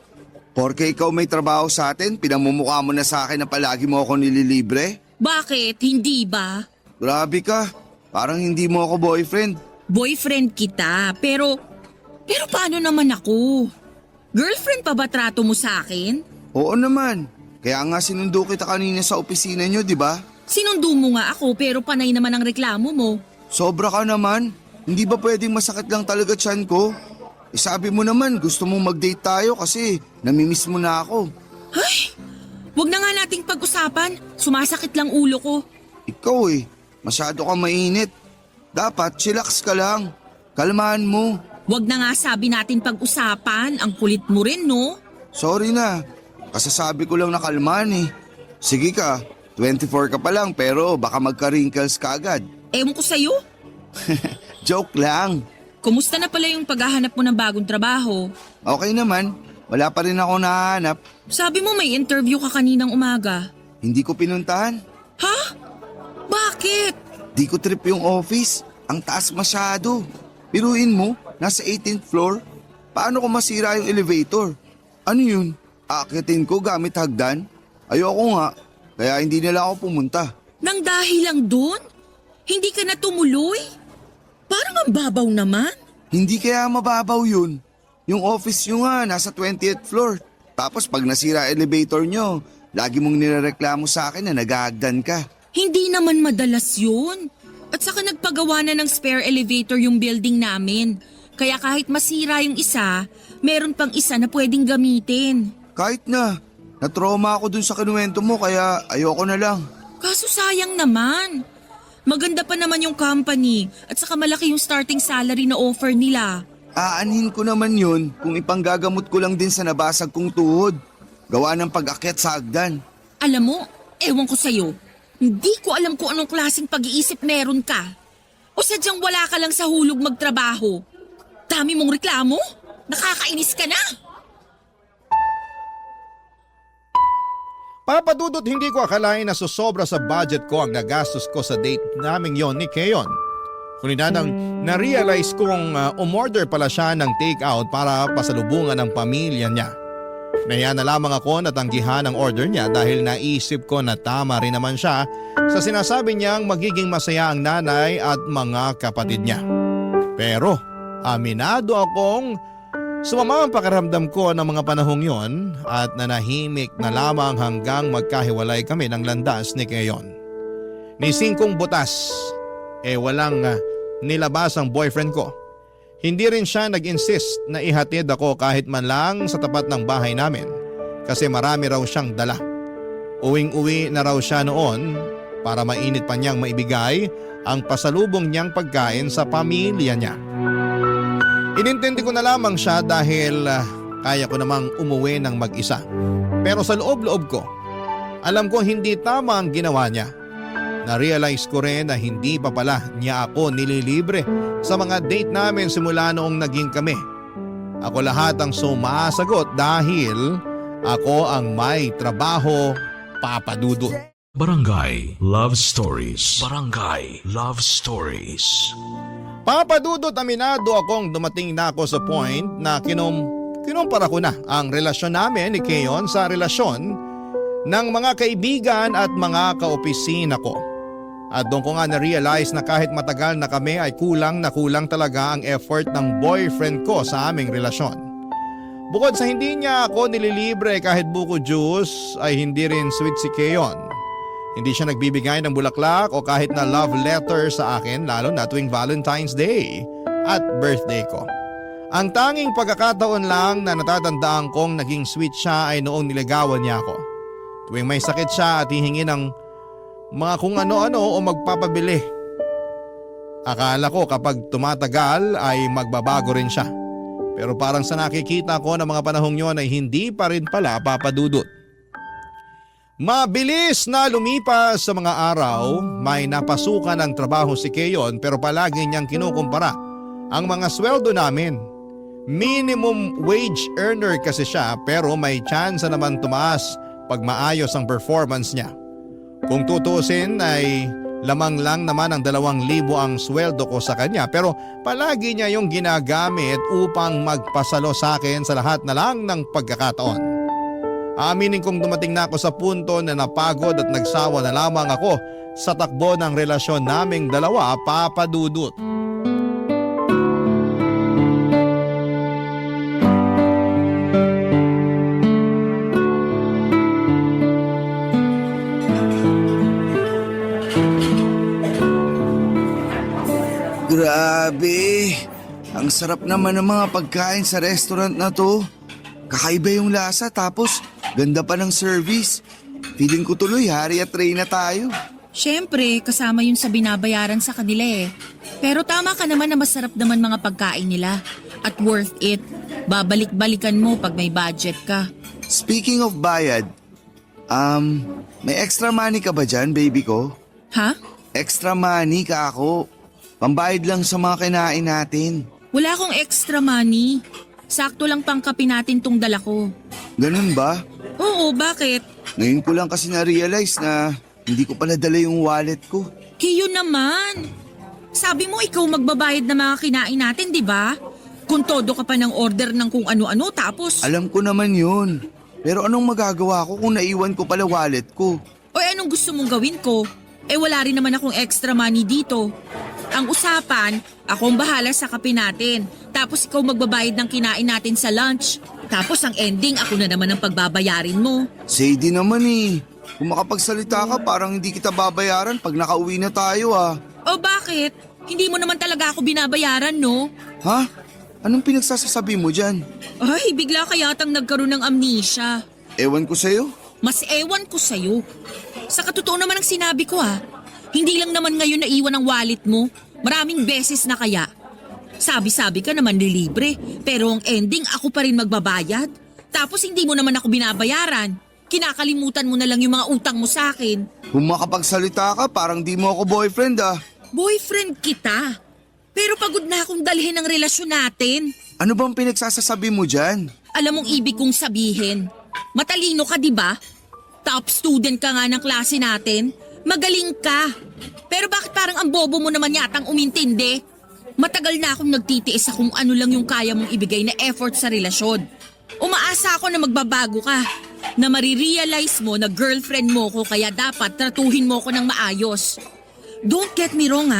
[SPEAKER 6] Porke ikaw may trabaho sa atin, pinamumukha mo na sa akin na palagi mo ako nililibre?
[SPEAKER 5] Bakit? Hindi ba?
[SPEAKER 6] Grabe ka, parang hindi mo ako boyfriend.
[SPEAKER 5] Boyfriend kita, pero paano naman ako? Girlfriend pa ba trato mo sa akin?
[SPEAKER 6] Oo naman, kaya nga sinundo kita kanina sa opisina nyo, di ba?
[SPEAKER 5] Sinundo mo nga ako pero panay naman ang reklamo mo.
[SPEAKER 6] Sobra ka naman. Hindi ba pwedeng masakit lang talaga tiyan ko? Sabi mo naman gusto mong mag-date tayo kasi namimiss mo na ako.
[SPEAKER 5] Ay, wag na nga nating pag-usapan. Sumasakit lang ulo ko.
[SPEAKER 6] Ikaw masyado ka mainit. Dapat chillax ka lang. Kalmahan mo.
[SPEAKER 5] Wag na nga sabi natin pag-usapan. Ang kulit mo rin, no?
[SPEAKER 6] Sorry na. Kasasabi ko lang na kalmahan Sige ka, 24 ka pa lang pero baka magka-wrinkles ka agad.
[SPEAKER 5] Ewan ko sa'yo.
[SPEAKER 6] Joke lang.
[SPEAKER 5] Kumusta na pala yung paghahanap mo ng bagong trabaho?
[SPEAKER 6] Okay naman. Wala pa rin ako nahanap.
[SPEAKER 5] Sabi mo may interview ka kaninang umaga.
[SPEAKER 6] Hindi ko pinuntahan.
[SPEAKER 5] Ha? Bakit?
[SPEAKER 6] Di ko trip yung office. Ang taas masyado. Piruin mo, nasa 18th floor. Paano ko masira yung elevator? Ano yun? Aakitin ko gamit hagdan? Ayoko nga, kaya hindi nila ako pumunta.
[SPEAKER 5] Nang dahil lang dun? Hindi ka na tumuloy? Parang ang babaw naman.
[SPEAKER 6] Hindi kaya mababaw yun. Yung office nyo nga, nasa 20th floor. Tapos pag nasira elevator nyo, lagi mong nirereklamo sa akin na naghahagdan ka.
[SPEAKER 5] Hindi naman madalas yun. At saka nagpagawa na ng spare elevator yung building namin. Kaya kahit masira yung isa, meron pang isa na pwedeng gamitin.
[SPEAKER 6] Kahit na, natrauma ako dun sa kinuwento mo kaya ayoko na lang.
[SPEAKER 5] Kaso sayang naman. Maganda pa naman yung company at saka malaki yung starting salary na offer nila.
[SPEAKER 6] Aanhin ko naman yun kung ipanggagamot ko lang din sa nabasag kong tuhod. Gawa ng pag-akyat sa hagdan.
[SPEAKER 5] Alam mo, ewan ko sa'yo. Hindi ko alam kung anong klaseng pag-iisip meron ka. O sadyang wala ka lang sa hulog magtrabaho. Dami mong reklamo? Nakakainis ka na.
[SPEAKER 1] Papadudot, hindi ko akalain na susobra sa budget ko ang nagastos ko sa date naming yon ni Keyon. Kunina nang na-realize kong umorder pala siya ng take-out para pasalubungan ng pamilya niya. Nahiya na lamang ako na tanggihan ang order niya dahil naisip ko na tama rin naman siya sa sinasabi niyang magiging masaya ang nanay at mga kapatid niya. Pero aminado akong sumama ang pakiramdam ko ng mga panahong yon at nanahimik na lamang hanggang magkahiwalay kami ng landas ni Keyon. Ni singkong butas, walang nilabas ang boyfriend ko. Hindi rin siya nag-insist na ihatid ako kahit man lang sa tapat ng bahay namin kasi marami raw siyang dala. Uwing-uwi na raw siya noon para mainit pa niyang maibigay ang pasalubong niyang pagkain sa pamilya niya. Inintindi ko na lamang siya dahil kaya ko namang umuwi ng mag-isa. Pero sa loob-loob ko, alam ko hindi tama ang ginawa niya. Na-realize ko rin na hindi pa pala niya ako nililibre sa mga date namin simula noong naging kami. Ako lahat ang sumasagot dahil ako ang may trabaho, Papa Dudut.
[SPEAKER 4] Barangay Love Stories. Barangay Love Stories.
[SPEAKER 1] Papa Dudut, aminado akong dumating na ako sa point na kinumpara ko na ang relasyon namin ni Keyon sa relasyon ng mga kaibigan at mga kaopisina ko. At doon ko nga na-realize na kahit matagal na kami ay kulang na kulang talaga ang effort ng boyfriend ko sa aming relasyon. Bukod sa hindi niya ako nililibre kahit buko juice ay hindi rin sweet si Keyon. Hindi siya nagbibigay ng bulaklak o kahit na love letter sa akin lalo na tuwing Valentine's Day at birthday ko. Ang tanging pagkakataon lang na natatandaan kong naging sweet siya ay noong niligawan niya ako. Tuwing may sakit siya at hihingi ng mga kung ano-ano o magpapabili. Akala ko kapag tumatagal ay magbabago rin siya. Pero parang sa nakikita ko ng mga panahong yon ay hindi pa rin pala papadudot. Mabilis na lumipas sa mga araw, may napasukan ng trabaho si Keyon pero palagi niyang kinukumpara ang mga sweldo namin. Minimum wage earner kasi siya pero may chance naman tumaas pag maayos ang performance niya. Kung tutusin ay lamang lang naman ang 2,000 ang sweldo ko sa kanya pero palagi niya yung ginagamit upang magpasalo sa akin sa lahat na lang ng pagkakataon. Aminin kong dumating na ako sa punto na napagod at nagsawa na lamang ako sa takbo ng relasyon naming dalawa, Papa Dudut.
[SPEAKER 6] Grabe! Ang sarap naman ng mga pagkain sa restaurant na to. Kakaiba yung lasa tapos ganda pa ng service. Feeling ko tuloy hari at reyna tayo.
[SPEAKER 5] Siyempre, kasama yun sa binabayaran sa kanila eh. Pero tama ka naman na masarap naman mga pagkain nila. At worth it. Babalik-balikan mo pag may budget ka.
[SPEAKER 6] Speaking of bayad, may extra money ka ba dyan, baby ko?
[SPEAKER 5] Ha?
[SPEAKER 6] Extra money ka ako. Pambayad lang sa mga kinain natin.
[SPEAKER 5] Wala akong extra money. Sakto lang pang kape natin tong dala ko.
[SPEAKER 6] Ganun ba?
[SPEAKER 5] Oo, bakit?
[SPEAKER 6] Ngayon ko lang kasi na-realize na hindi ko pala dala yung wallet ko.
[SPEAKER 5] Kiyo naman. Sabi mo ikaw magbabayad ng mga kinain natin, di ba? Kung todo ka pa ng order ng kung ano-ano tapos...
[SPEAKER 6] Alam ko naman yun. Pero anong magagawa ko kung naiwan ko pala wallet ko?
[SPEAKER 5] O anong gusto mong gawin ko? Eh wala rin naman akong extra money dito. Ang usapan, akong bahala sa kape natin. Tapos ikaw magbabayad ng kinain natin sa lunch. Tapos ang ending, ako na naman ang pagbabayarin mo.
[SPEAKER 6] Sadie naman eh. Kung makapagsalita ka, parang hindi kita babayaran pag nakauwi na tayo ah.
[SPEAKER 5] O bakit? Hindi mo naman talaga ako binabayaran, no?
[SPEAKER 6] Ha? Anong pinagsasasabi mo dyan?
[SPEAKER 5] Ay, bigla ka yatang nagkaroon ng amnesia.
[SPEAKER 6] Ewan ko sa'yo.
[SPEAKER 5] Mas ewan ko sa'yo. Sa katotoo naman ang sinabi ko Hindi lang naman ngayon naiwan ang wallet mo. Maraming beses na kaya. Sabi-sabi ka naman nilibre, pero ang ending ako pa rin magbabayad. Tapos hindi mo naman ako binabayaran. Kinakalimutan mo na lang yung mga utang mo sa akin.
[SPEAKER 6] Kung makapagsalita ka, parang di mo ako boyfriend ah.
[SPEAKER 5] Boyfriend kita. Pero pagod na akong dalhin ang relasyon natin.
[SPEAKER 6] Ano bang pinagsasasabi mo dyan?
[SPEAKER 5] Alam mong ibig kong sabihin. Matalino ka, di ba? Top student ka nga ng klase natin. Magaling ka. Pero bakit parang ang bobo mo naman yatang umintindi? Matagal na akong nagtitiis sa kung ano lang yung kaya mong ibigay na effort sa relasyon. Umaasa ako na magbabago ka. Na marirealize mo na girlfriend mo ko kaya dapat tratuhin mo ko ng maayos. Don't get me wrong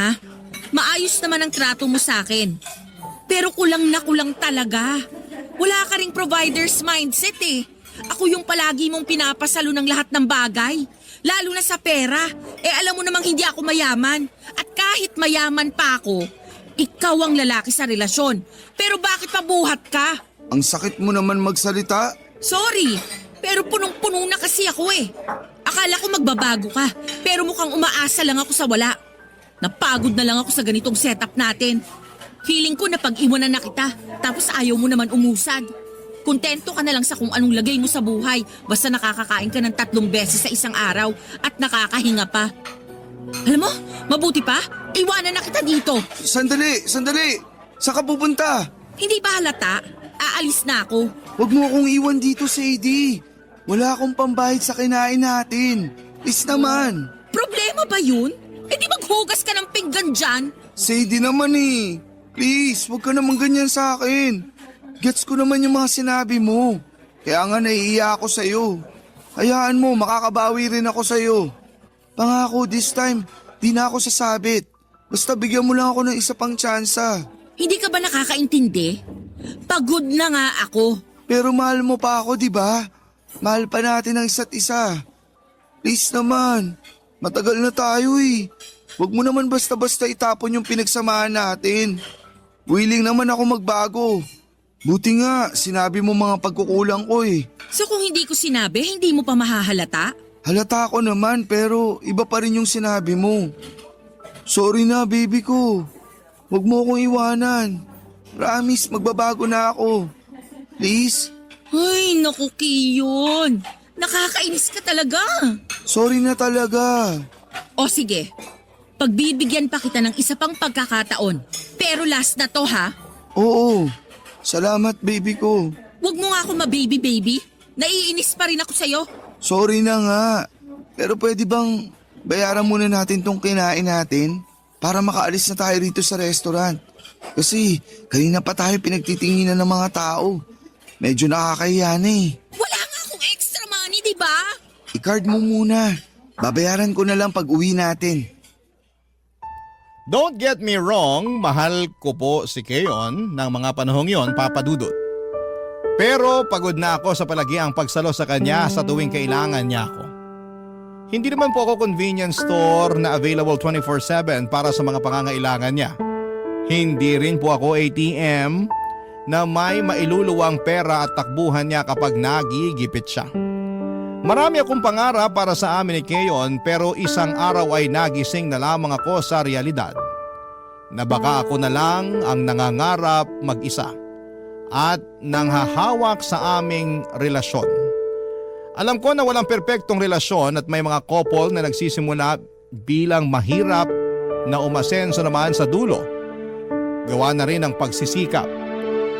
[SPEAKER 5] Maayos naman ang trato mo sa akin. Pero kulang na kulang talaga. Wala ka ring provider's mindset eh. Ako yung palagi mong pinapasalo ng lahat ng bagay. Lalo na sa pera. Alam mo namang hindi ako mayaman. At kahit mayaman pa ako, ikaw ang lalaki sa relasyon. Pero bakit pabuhat ka?
[SPEAKER 6] Ang sakit mo naman magsalita.
[SPEAKER 5] Sorry, pero punong-puno na kasi ako eh. Akala ko magbabago ka, pero mukhang umaasa lang ako sa wala. Napagod na lang ako sa ganitong setup natin. Feeling ko na pag-iwanan na kita, tapos ayaw mo naman umusad. Kontento ka na lang sa kung anong lagay mo sa buhay, basta nakakakain ka ng 3 beses sa isang araw at nakakahinga pa. Alam mo, mabuti pa, iwanan na kita dito.
[SPEAKER 6] Sandali! Saan ka pupunta?
[SPEAKER 5] Hindi ba halata? Aalis na ako.
[SPEAKER 6] Huwag mo akong iwan dito, Sadie. Wala akong pambayad sa kinain natin. Please naman.
[SPEAKER 5] Problema ba yun? Di maghugas ka ng pinggan dyan?
[SPEAKER 6] Sadie naman eh. Please, huwag ka naman ganyan sa akin. Gets ko naman yung mga sinabi mo. Kaya nga naiiya ako sa'yo. Hayaan mo, makakabawi rin ako sa'yo. Pangako, this time, di na ako sasabit. Basta bigyan mo lang ako ng isa pang tsansa.
[SPEAKER 5] Hindi ka ba nakakaintindi? Pagod na nga ako.
[SPEAKER 6] Pero mahal mo pa ako, di ba? Mahal pa natin ang isa't isa. Please naman, matagal na tayo eh. Huwag mo naman basta-basta itapon yung pinagsamahan natin. Willing naman ako magbago. Buti nga, sinabi mo mga pagkukulang ko eh.
[SPEAKER 5] So kung hindi ko sinabi, hindi mo pa mahahalata?
[SPEAKER 6] Halata ako naman pero iba pa rin yung sinabi mo. Sorry na baby ko. Huwag mo akong iwanan. Promise, magbabago na ako. Please?
[SPEAKER 5] Ay, naku Kiyon. Nakakainis ka talaga.
[SPEAKER 6] Sorry na talaga.
[SPEAKER 5] O sige, pagbibigyan pa kita ng isa pang pagkakataon. Pero last na to ha.
[SPEAKER 6] Oo, salamat baby ko.
[SPEAKER 5] Huwag mo nga ako ma-baby-baby. Naiinis pa rin ako sa'yo.
[SPEAKER 6] Sorry na nga. Pero pwede bang bayaran muna natin tong kinain natin? Para makaalis na tayo rito sa restaurant. Kasi kanina pa tayo pinagtitinginan ng mga tao. Medyo nakakahiya na eh.
[SPEAKER 5] Wala nga akong extra money, di ba?
[SPEAKER 6] I-card mo muna. Babayaran ko na lang pag uwi natin.
[SPEAKER 1] Don't get me wrong, mahal ko po si Keon ng mga panahong yon, Papa Dudut. Pero pagod na ako sa palagiang pagsalo sa kanya sa tuwing kailangan niya ako. Hindi naman po ako convenience store na available 24/7 para sa mga pangangailangan niya. Hindi rin po ako ATM na may mailuluwang pera at takbuhan niya kapag nagigipit siya. Marami akong pangarap para sa amin ni Keyon pero isang araw ay nagising na lamang ako sa realidad na baka ako na lang ang nangangarap mag-isa at nanghahawak sa aming relasyon. Alam ko na walang perpektong relasyon at may mga couple na nagsisimula bilang mahirap na umasenso naman sa dulo. Gawa na rin ang pagsisikap.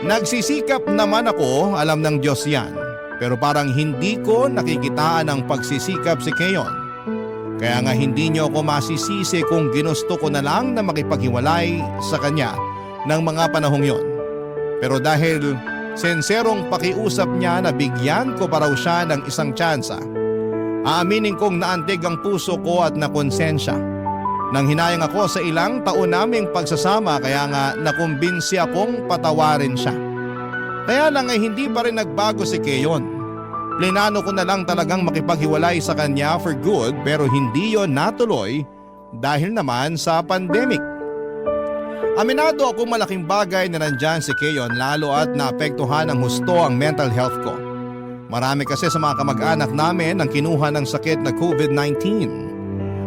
[SPEAKER 1] Nagsisikap naman ako, alam ng Diyos yan. Pero parang hindi ko nakikitaan ang pagsisikap si Keyon. Kaya nga hindi niyo ako masisisi kung ginusto ko na lang na makipaghiwalay sa kanya ng mga panahong yon. Pero dahil senserong pakiusap niya na bigyan ko pa raw siya ng isang tsansa, aaminin kong naantig ang puso ko at nakonsensya. Nang hinayang ako sa ilang taon naming pagsasama kaya nga nakumbinsi akong patawarin siya. Kaya lang ay hindi pa rin nagbago si Keyon. Plinano ko na lang talagang makipaghiwalay sa kanya for good pero hindi yon natuloy dahil naman sa pandemic. Aminado ako malaking bagay na nandyan si Keyon lalo at naapektuhan ng husto ang mental health ko. Marami kasi sa mga kamag-anak namin ang kinuha ng sakit na COVID-19.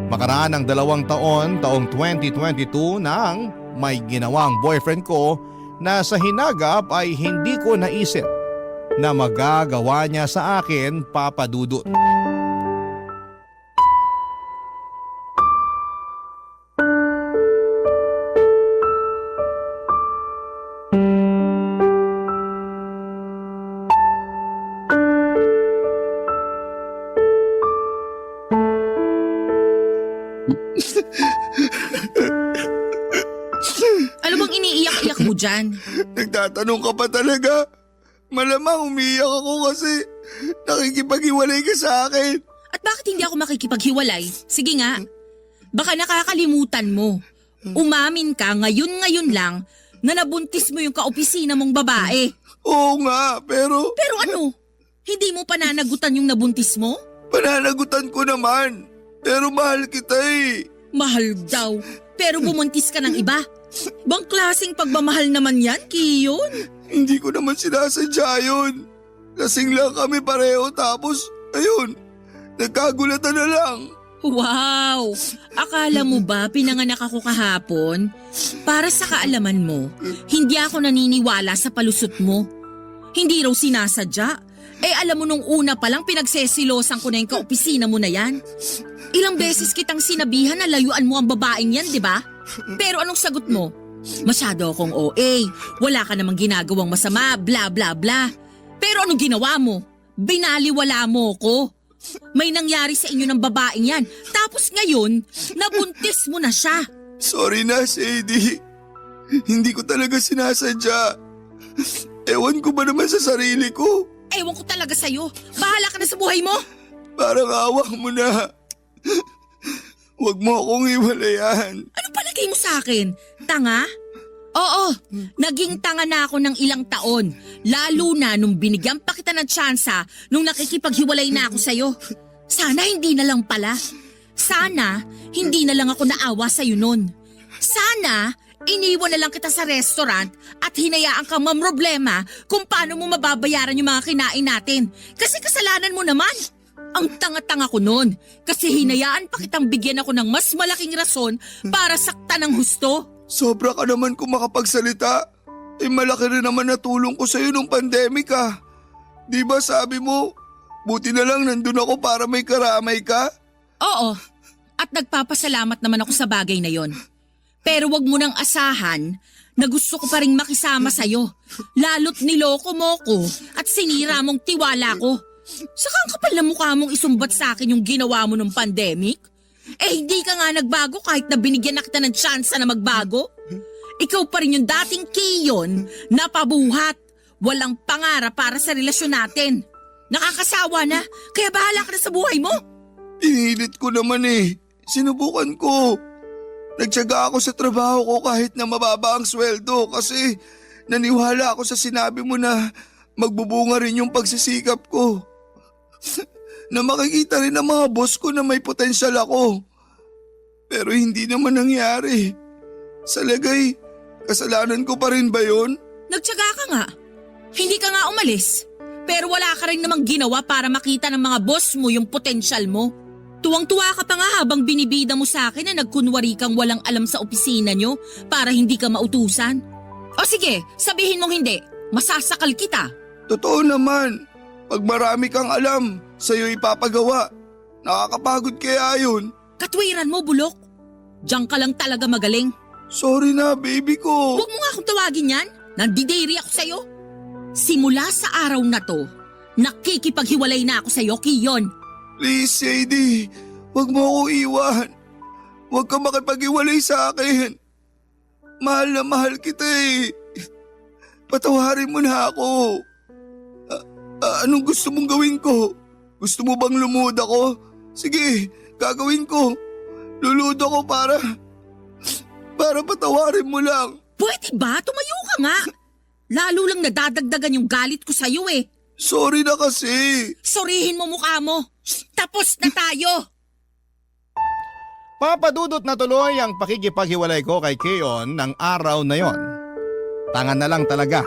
[SPEAKER 1] Makaraan ng 2 taon, taong 2022 nang may ginawang boyfriend ko na sa hinagap ay hindi ko naisip na magagawa niya sa akin, Papa Dudut.
[SPEAKER 5] Ano bang iniiyak-iyak mo dyan?
[SPEAKER 6] Nagtatanong ka pa talaga? Malamang umiyak ako kasi nakikipaghiwalay ka sa akin.
[SPEAKER 5] At bakit hindi ako makikipaghiwalay? Sige nga. Baka nakakalimutan mo. Umamin ka ngayon lang na nabuntis mo yung kaopisina mong babae.
[SPEAKER 6] Oo nga, pero
[SPEAKER 5] Pero ano? Hindi mo pananagutan yung nabuntis mo?
[SPEAKER 6] pananagutan ko naman. Pero mahal kita eh.
[SPEAKER 5] Mahal daw. Pero bumuntis ka ng iba. Bang klaseng pagmamahal naman yan, Kiyon?
[SPEAKER 6] Hindi ko naman sinasadya yun. Lasing lang kami pareho tapos, ayun, nagkagulatan na lang.
[SPEAKER 5] Wow! Akala mo ba pinanganak ako kahapon? Para sa kaalaman mo, hindi ako naniniwala sa palusot mo. Hindi raw sinasadya. Alam mo nung una palang pinagsesilosan ko na yung kaopisina mo na yan. Ilang beses kitang sinabihan na layuan mo ang babaeng yan, di ba? Pero anong sagot mo? Masyado akong OA, wala ka namang ginagawang masama, bla bla bla. Pero anong ginawa mo? Binaliwala mo ko. May nangyari sa inyo ng babaeng yan. Tapos ngayon, nabuntis mo na siya.
[SPEAKER 6] Sorry na, Sadie. Hindi ko talaga sinasadya. Ewan ko ba naman sa sarili ko?
[SPEAKER 5] Ewan ko talaga sa'yo. Bahala ka na sa buhay mo.
[SPEAKER 6] Parang awak mo na. Huwag mo akong iwalayan.
[SPEAKER 5] Ano palagay mo sa akin? Tanga? Oo, naging tanga na ako ng ilang taon. Lalo na nung binigyan pa kita ng tsansa nung nakikipaghiwalay na ako sa'yo. Sana hindi na lang pala. Sana hindi na lang ako naawa sa'yo nun. Sana iniwan na lang kita sa restaurant at hinayaan kang mamroblema kung paano mo mababayaran yung mga kinain natin. Kasi kasalanan mo naman. Ang tanga-tanga ko nun kasi hinayaan pa kitang bigyan ako ng mas malaking rason para saktan ng husto.
[SPEAKER 6] Sobra ka naman kung makapagsalita. Malaki rin naman natulong ko sa'yo nung pandemic ah. Di ba sabi mo, buti na lang nandun ako para may karamay ka?
[SPEAKER 5] Oo, at nagpapasalamat naman ako sa bagay na yon. Pero wag mo nang asahan na gusto ko pa rin makisama sa'yo. Lalo't niloko mo ko at sinira mong tiwala ko. Saka ang kapal na mukha mong isumbat sa akin yung ginawa mo nung pandemic. Hindi ka nga nagbago kahit na binigyan na kita ng tsansa na magbago. Ikaw pa rin yung dating Kiyon na pabuhat. Walang pangarap para sa relasyon natin. Nakakasawa na, kaya bahala ka na sa buhay mo.
[SPEAKER 6] Pinilit ko naman eh. Sinubukan ko. Nagtiyaga ako sa trabaho ko kahit na mababa ang sweldo kasi naniwala ako sa sinabi mo na magbubunga rin yung pagsisikap ko. Na makikita rin ng mga boss ko na may potensyal ako. Pero hindi naman nangyari. Sa lagay, Kasalanan ko pa rin ba yun?
[SPEAKER 5] Nagtyaga ka nga. Hindi ka nga umalis. Pero wala ka rin namang ginawa para makita ng mga boss mo yung potensyal mo. Tuwang-tuwa ka pa nga habang binibida mo sa akin na nagkunwari kang walang alam sa opisina nyo para hindi ka mautusan. O sige, sabihin mong hindi. Masasakal kita.
[SPEAKER 6] Totoo naman. Pag marami kang alam, sa'yo ipapagawa. Nakakapagod kaya yun.
[SPEAKER 5] Katwiran mo, bulok. Diyan ka lang talaga magaling.
[SPEAKER 6] Sorry na, baby ko.
[SPEAKER 5] Huwag mo nga akong tawagin yan. Nandidiri ako sa'yo. Simula sa araw na to, nakikipaghiwalay na ako sa'yo, Kiyon.
[SPEAKER 6] Please, Sadie. Huwag mo ako iwan. Huwag ka makipag-iwalay sa akin. Mahal na mahal kita eh. Patawarin mo na ako. Anong gusto mong gawin ko? Gusto mo bang lumuhod ako? Sige, gagawin ko. Luluhod ako para patawarin mo lang.
[SPEAKER 5] Pwede ba? Tumayo ka nga. Lalo lang nadadagdagan yung galit ko sa'yo eh.
[SPEAKER 6] Sorry na kasi.
[SPEAKER 5] Sorihin mo mukha mo. Tapos na tayo.
[SPEAKER 1] Papadudot na tuloy ang pakikipaghiwalay ko kay Keon ng araw na yon. Tangan na lang talaga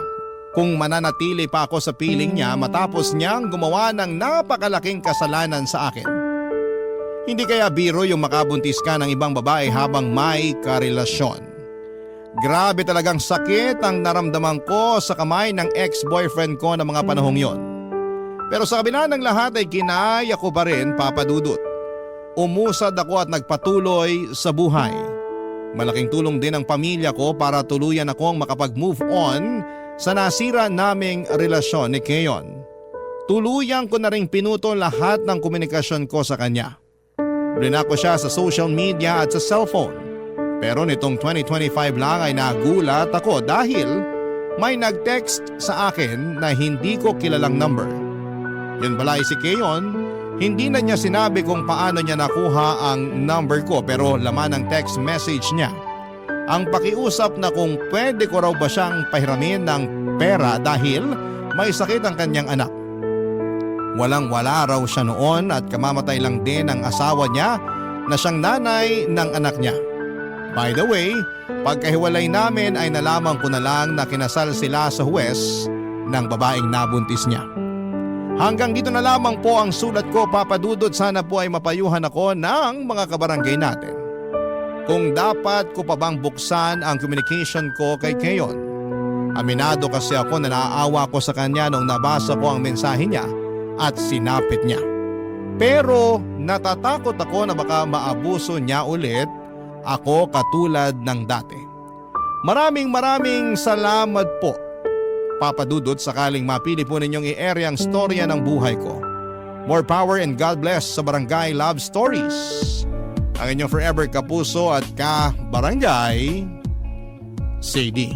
[SPEAKER 1] kung mananatili pa ako sa piling niya matapos niyang gumawa ng napakalaking kasalanan sa akin. Hindi kaya biro yung makabuntis ka ng ibang babae habang may karelasyon. Grabe talagang sakit ang naramdaman ko sa kamay ng ex-boyfriend ko na mga panahong yon. Pero sa kabila ng lahat ay kinaya ko pa rin, Papadudot. Umusad ako at nagpatuloy sa buhay. Malaking tulong din ang pamilya ko para tuluyan akong makapag-move on sa nasira naming relasyon ni Keon. Tuluyang ko na ring pinuto lahat ng komunikasyon ko sa kanya. Blinak ko siya sa social media at sa cellphone. Pero nitong 2025 lang ay nagulat ako dahil may nag-text sa akin na hindi ko kilalang number. Yun pala ay si Keon. Hindi na niya sinabi kung paano niya nakuha ang number ko pero laman ng text message niya ang pakiusap na kung pwede ko raw ba siyang pahiramin ng pera dahil may sakit ang kanyang anak. Walang-wala raw siya noon at kamamatay lang din ang asawa niya na siyang nanay ng anak niya. By the way, pagkahiwalay namin ay nalaman ko na lang na kinasal sila sa huwes ng babaeng nabuntis niya. Hanggang dito na lamang po ang sulat ko, Papadudot. Sana po ay mapayuhan ako ng mga kabarangay natin. Kung dapat ko pa bang buksan ang communication ko kay Keon. Aminado kasi ako na naaawa ko sa kanya nung nabasa ko ang mensahe niya at sinapit niya. Pero natatakot ako na baka maabuso niya ulit ako katulad ng dati. Maraming salamat po, Papadudot, sakaling mapili po ninyong i-area ang storya ng buhay ko. More power and God bless sa Barangay Love Stories. Ang inyong forever kapuso at ka-barangay, Sadie.